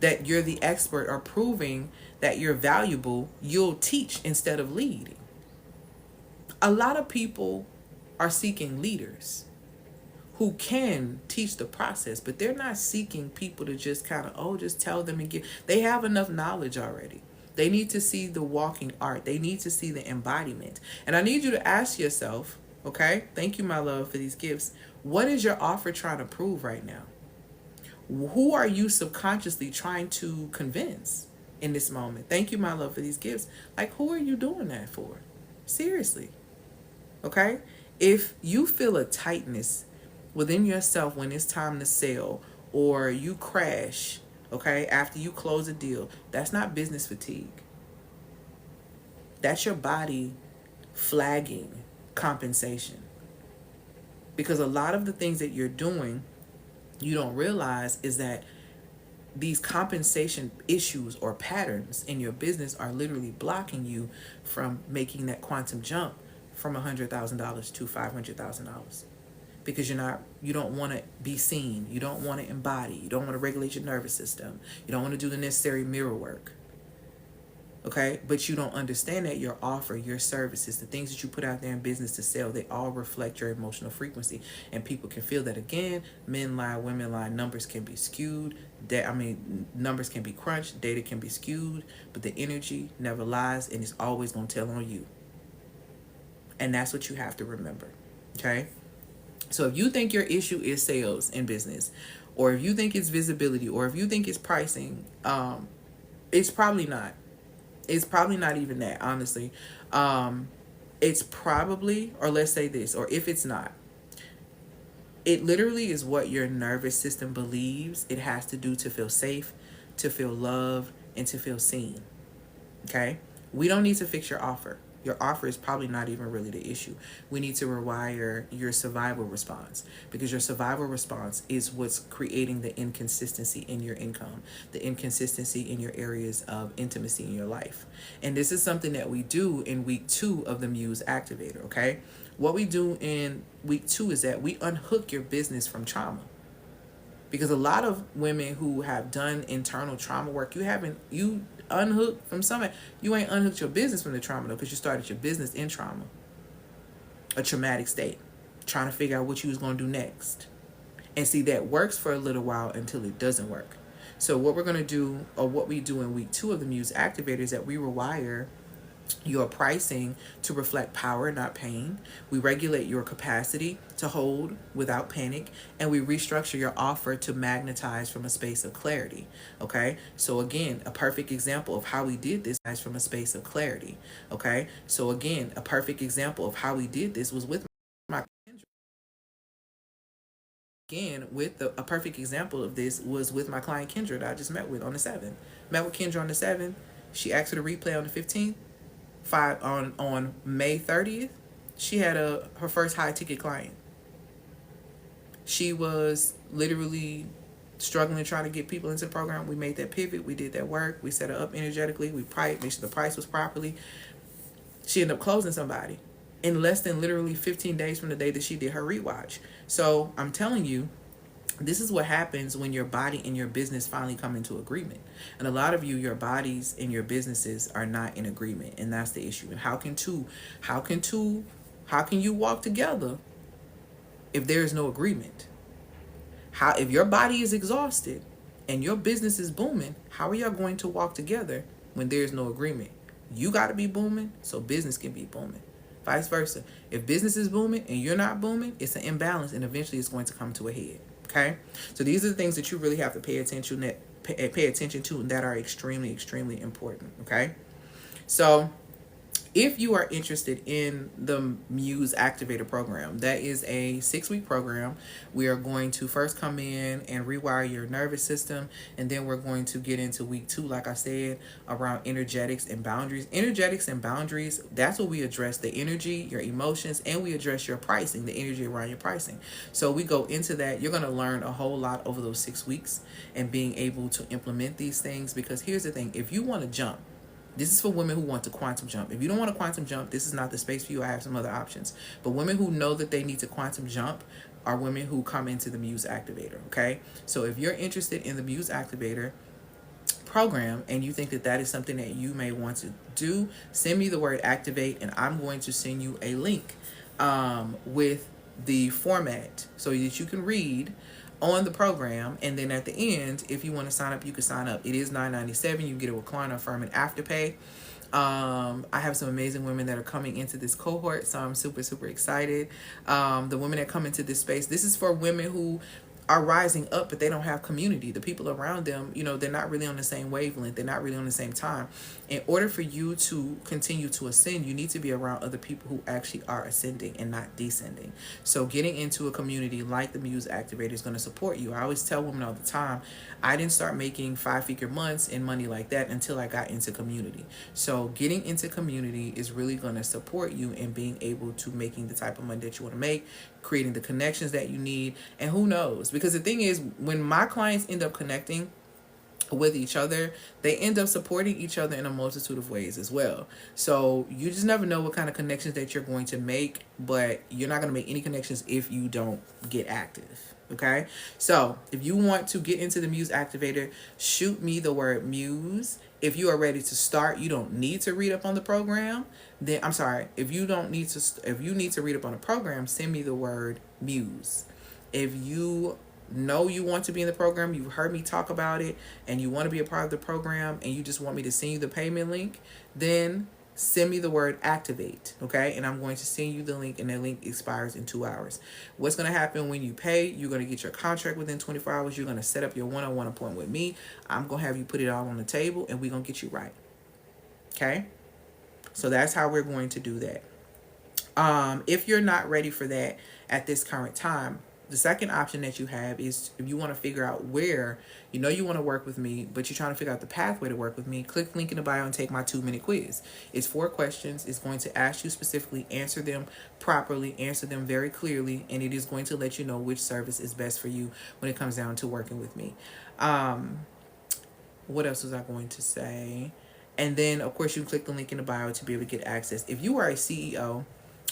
that you're the expert or proving that you're valuable, you'll teach instead of leading. A lot of people are seeking leaders who can teach the process, but they're not seeking people to just kind of, just tell them and give. They have enough knowledge already. They need to see the walking art. They need to see the embodiment. And I need you to ask yourself, okay? Thank you, my love, for these gifts. What is your offer trying to prove right now? Who are you subconsciously trying to convince in this moment? Thank you, my love, for these gifts. Like, who are you doing that for? Seriously. Okay? If you feel a tightness within yourself when it's time to sell, or you crash, okay, after you close a deal, that's not business fatigue. That's your body flagging compensation. Because a lot of the things that you're doing, you don't realize is that these compensation issues or patterns in your business are literally blocking you from making that quantum jump from $100,000 to $500,000. Because you don't want to be seen. You don't want to embody. You don't want to regulate your nervous system. You don't want to do the necessary mirror work. Okay? But you don't understand that your offer, your services, the things that you put out there in business to sell, they all reflect your emotional frequency. And people can feel that again. Men lie, women lie, numbers can be skewed. Numbers can be crunched, data can be skewed, but the energy never lies and it's always going to tell on you. And that's what you have to remember. Okay? So if you think your issue is sales in business, or if you think it's visibility, or if you think it's pricing, it's probably not. It's probably not even that, honestly. It's probably, or let's say this, or if it's not, it literally is what your nervous system believes it has to do to feel safe, to feel loved, and to feel seen. Okay? We don't need to fix your offer. Your offer is probably not even really the issue. We need to rewire your survival response, because your survival response is what's creating the inconsistency in your income, the inconsistency in your areas of intimacy in your life. And this is something that we do in week 2 of the Muse Activator, okay? What we do in week 2 is that we unhook your business from trauma. Because a lot of women who have done internal trauma work, you unhooked from something. You ain't unhooked your business from the trauma though, because you started your business in trauma, a traumatic state, trying to figure out what you was going to do next. And see, that works for a little while until it doesn't work. So what we're going to do, or what we do in week 2 of the Muse Activator, is that we rewire your pricing to reflect power, not pain. We regulate your capacity to hold without panic, and we restructure your offer to magnetize from a space of clarity. Okay, so again, a perfect example of how we did this is from a space of clarity. Okay, so again, a perfect example of how we did this was with my again with a perfect example of this was with my client Kendra that I just met with on the 7th. Met with Kendra on the 7th. She asked her to replay on the 15th. On May 30th, she had her first high ticket client. She was literally struggling to try to get people into the program. We made that pivot. We did that work. We set her up energetically. We made sure the price was properly. She ended up closing somebody in less than literally 15 days from the day that she did her rewatch. So I'm telling you, this is what happens when your body and your business finally come into agreement. And a lot of you, your bodies and your businesses are not in agreement, and that's the issue. And how can you walk together if there is no agreement? If your body is exhausted and your business is booming, how are y'all going to walk together when there is no agreement? You got to be booming so business can be booming. Vice versa. If business is booming and you're not booming, it's an imbalance, and eventually it's going to come to a head. Okay, so these are the things that you really have to pay attention to, and that are extremely, extremely important. Okay, so if you are interested in the Muse Activator program, that is a 6-week program. We are going to first come in and rewire your nervous system, and then we're going to get into week 2, like I said, around energetics and boundaries. Energetics and boundaries, that's what we address: the energy, your emotions, and we address your pricing, the energy around your pricing. So we go into that. You're going to learn a whole lot over those 6 weeks and being able to implement these things, because here's the thing: if you want to jump, this is for women who want to quantum jump. If you don't want to quantum jump, this is not the space for you. I have some other options. But women who know that they need to quantum jump are women who come into the Muse Activator, okay? So if you're interested in the Muse Activator program and you think that that is something that you may want to do, send me the word activate, and I'm going to send you a link with the format so that you can read on the program, and then at the end, if you want to sign up, you can sign up. It is $9.97. You get a recliner, affirm, and afterpay. I have some amazing women that are coming into this cohort, so I'm super, super excited. The women that come into this space, this is for women who are rising up, but they don't have community. The people around them, they're not really on the same wavelength. They're not really on the same time. In order for you to continue to ascend, you need to be around other people who actually are ascending and not descending. So getting into a community like the Muse Activator is going to support you. I always tell women all the time, I didn't start making 5-figure months in money like that until I got into community. So getting into community is really going to support you in being able to making the type of money that you want to make, creating the connections that you need, and who knows? Because the thing is, when my clients end up connecting with each other, they end up supporting each other in a multitude of ways as well. So you just never know what kind of connections that you're going to make, but you're not going to make any connections if you don't get active. Okay, so if you want to get into the Muse Activator, shoot me the word Muse. If you are ready to start, you don't need to read up on the program. Then I'm sorry, if you need to read up on the program, send me the word Muse. If you know you want to be in the program, you've heard me talk about it, and you want to be a part of the program, and you just want me to send you the payment link, then send me the word activate, okay? And I'm going to send you the link, and that link expires in 2 hours. What's going to happen when you pay? You're going to get your contract within 24 hours. You're going to set up your one-on-one appointment with me. I'm going to have you put it all on the table, and we're going to get you right, okay? So that's how we're going to do that. If you're not ready for that at this current time, the second option that you have is, if you want to figure out where, you want to work with me, but you're trying to figure out the pathway to work with me, click link in the bio and take my 2-minute quiz. It's 4 questions. It's going to ask you specifically, answer them properly, answer them very clearly, and it is going to let you know which service is best for you when it comes down to working with me. What else was I going to say? And then, of course, you click the link in the bio to be able to get access. If you are a CEO,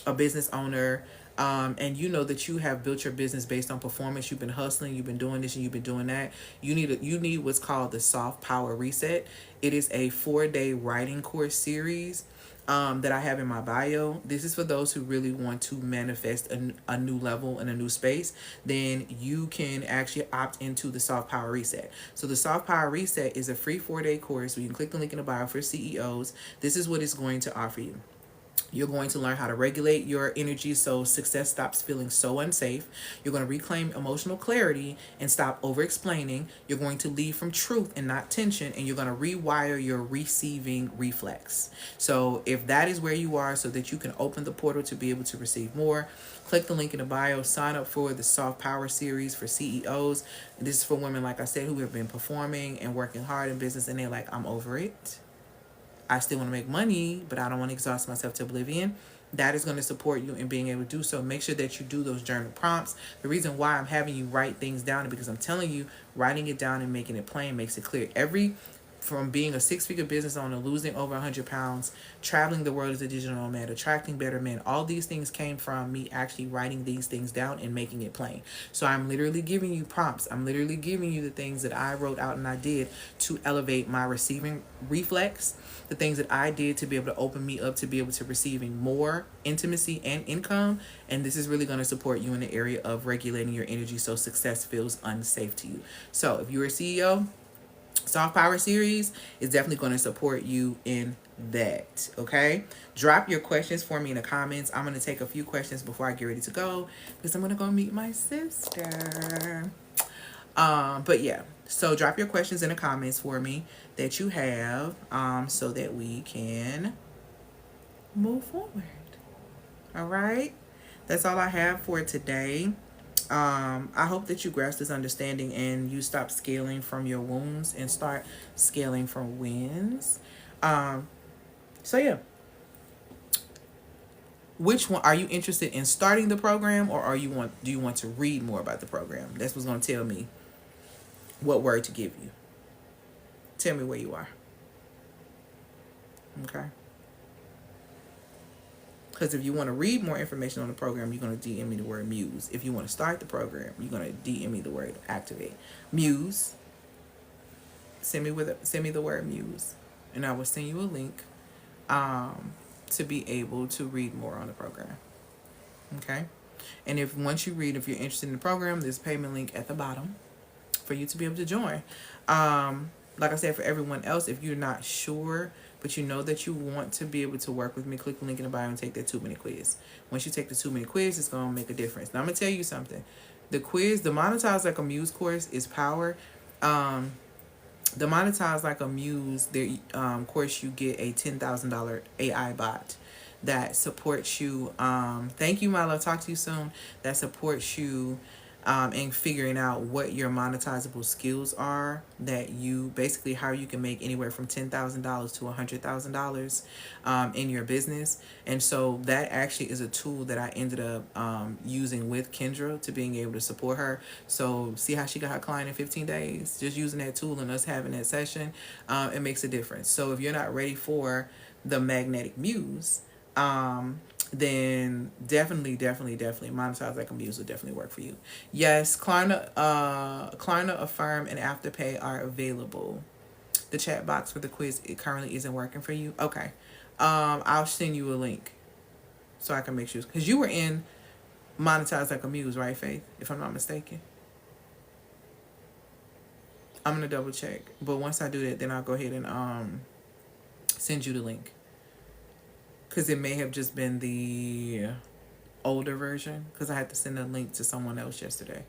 a business owner, and you know that you have built your business based on performance, you've been hustling, you've been doing this and you've been doing that, you need what's called the Soft Power Reset. It is a 4-day writing course series that I have in my bio. This is for those who really want to manifest a new level in a new space. Then you can actually opt into the Soft Power Reset. So the Soft Power Reset is a free 4-day course. You can click the link in the bio for CEOs. This is what it's going to offer you. You're going to learn how to regulate your energy so success stops feeling so unsafe. You're going to reclaim emotional clarity and stop over explaining. You're going to lead from truth and not tension, and you're going to rewire your receiving reflex. So if that is where you are, so that you can open the portal to be able to receive more, click the link in the bio, sign up for the Soft Power series for CEOs. This is for women, like I said, who have been performing and working hard in business, and they're like, I'm over it. I still want to make money, but I don't want to exhaust myself to oblivion. That is going to support you in being able to do so. Make sure that you do those journal prompts. The reason why I'm having you write things down is because I'm telling you, writing it down and making it plain makes it clear. From being a 6-figure business owner, losing over 100 pounds, traveling the world as a digital nomad, attracting better men, all these things came from me actually writing these things down and making it plain. So I'm literally giving you prompts. I'm literally giving you the things that I wrote out and I did to elevate my receiving reflex, the things that I did to be able to open me up to be able to receiving more intimacy and income. And this is really going to support you in the area of regulating your energy so success feels unsafe to you. So if you're a CEO, Soft Power series is definitely going to support you in that. Okay, drop your questions for me in the comments. I'm going to take a few questions before I get ready to go because I'm going to go meet my sister. But yeah, so drop your questions in the comments for me that you have, so that we can move forward. All right, that's all I have for today. I hope that you grasp this understanding and you stop scaling from your wounds and start scaling from wins. So yeah. Which one are you interested in, starting the program, or do you want to read more about the program? That's what's going to tell me what word to give you. Tell me where you are. Okay. Because if you want to read more information on the program, you're going to DM me the word muse. If you want to start the program, you're going to DM me the word activate. Muse. Send me the word muse, and I will send you a link to be able to read more on the program. Okay. And if you're interested in the program, there's a payment link at the bottom for you to be able to join. Like I said, for everyone else, if you're not sure, but you know that you want to be able to work with me, click the link in the bio and take that 2-minute quiz. Once you take the 2-minute quiz, it's going to make a difference. Now, I'm going to tell you something. The quiz, the Monetize Like a Muse course is power. The Monetize Like a Muse course, you get a $10,000 AI bot that supports you. Thank you, my love. Talk to you soon. That supports you and figuring out what your monetizable skills are, that you basically how you can make anywhere from $10,000 to $100,000 in your business. And so that actually is a tool that I ended up using with Kendra to being able to support her. So see how she got her client in 15 days, just using that tool and us having that session, it makes a difference. So if you're not ready for the magnetic muse, then definitely Monetize Like a Muse will definitely work for you. Yes, Klarna, Affirm, and Afterpay are available. The chat box for the quiz, it currently isn't working for you. Okay, I'll send you a link so I can make sure, because you were in Monetize Like a Muse, right, Faith? If I'm not mistaken. I'm gonna double check, but once I do that, then I'll go ahead and send you the link. Because it may have just been the older version, because I had to send a link to someone else yesterday.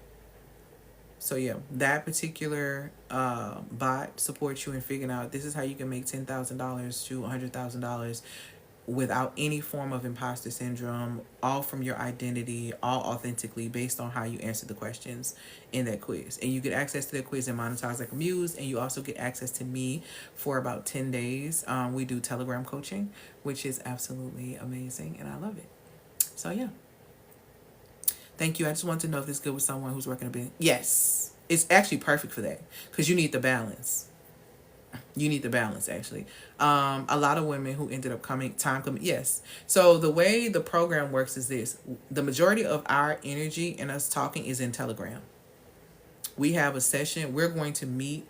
So yeah, that particular bot supports you in figuring out this is how you can make $10,000 to $100,000 without any form of imposter syndrome, all from your identity, all authentically based on how you answer the questions in that quiz. And you get access to that quiz and Monetize Like a Muse, and you also get access to me for about 10 days. We do Telegram coaching, which is absolutely amazing, and I love it. So yeah. Thank you. I just want to know if this is good with someone who's working a bit. Yes. It's actually perfect for that, because you need the balance. You need the balance, actually. A lot of women who ended up yes. So the way the program works is this: the majority of our energy and us talking is in Telegram. We have a session. We're going to meet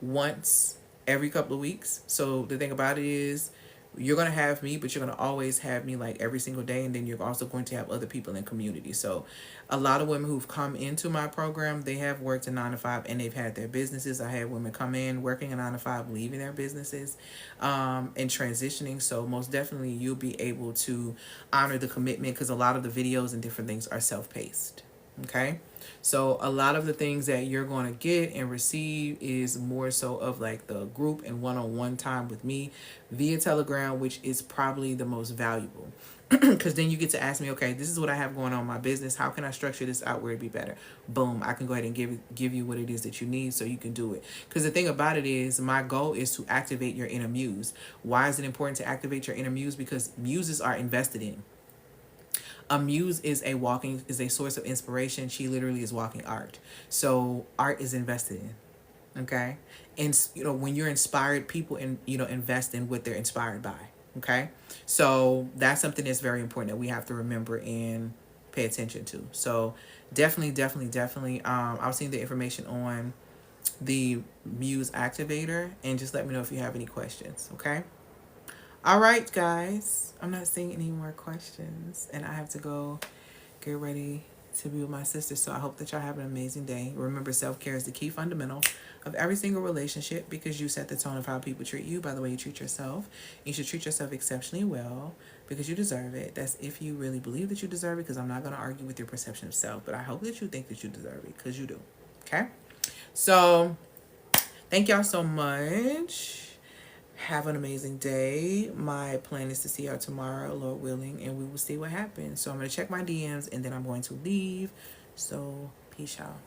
once every couple of weeks. So the thing about it is, you're going to have me, but you're going to always have me like every single day. And then you're also going to have other people in community. So a lot of women who've come into my program, they have worked a 9 to 5 and they've had their businesses. I had women come in working a 9 to 5, leaving their businesses, and transitioning. So most definitely you'll be able to honor the commitment, because a lot of the videos and different things are self-paced. Okay. So a lot of the things that you're going to get and receive is more so of like the group and one-on-one time with me via Telegram, which is probably the most valuable. Because then you get to ask me, okay, this is what I have going on in my business. How can I structure this out where it'd be better? Boom, I can go ahead and give you what it is that you need so you can do it. Because the thing about it is, my goal is to activate your inner muse. Why is it important to activate your inner muse? Because muses are invested in. A muse is a source of inspiration. She literally is walking art. So art is invested in. Okay. And when you're inspired, people invest in what they're inspired by. Okay. So that's something that's very important that we have to remember and pay attention to. So definitely. I'll send the information on the Muse Activator, and just let me know if you have any questions. Okay. All right, guys. I'm not seeing any more questions, and I have to go get ready to be with my sister. So I hope that y'all have an amazing day. Remember, self-care is the key fundamental of every single relationship, because you set the tone of how people treat you by the way you treat yourself. You should treat yourself exceptionally well because you deserve it. That's if you really believe that you deserve it, because I'm not going to argue with your perception of self, but I hope that you think that you deserve it, because you do. Okay? So thank y'all so much. Have an amazing day. My plan is to see y'all tomorrow, Lord willing, and we will see what happens. So I'm going to check my DMs, and then I'm going to leave. So peace out.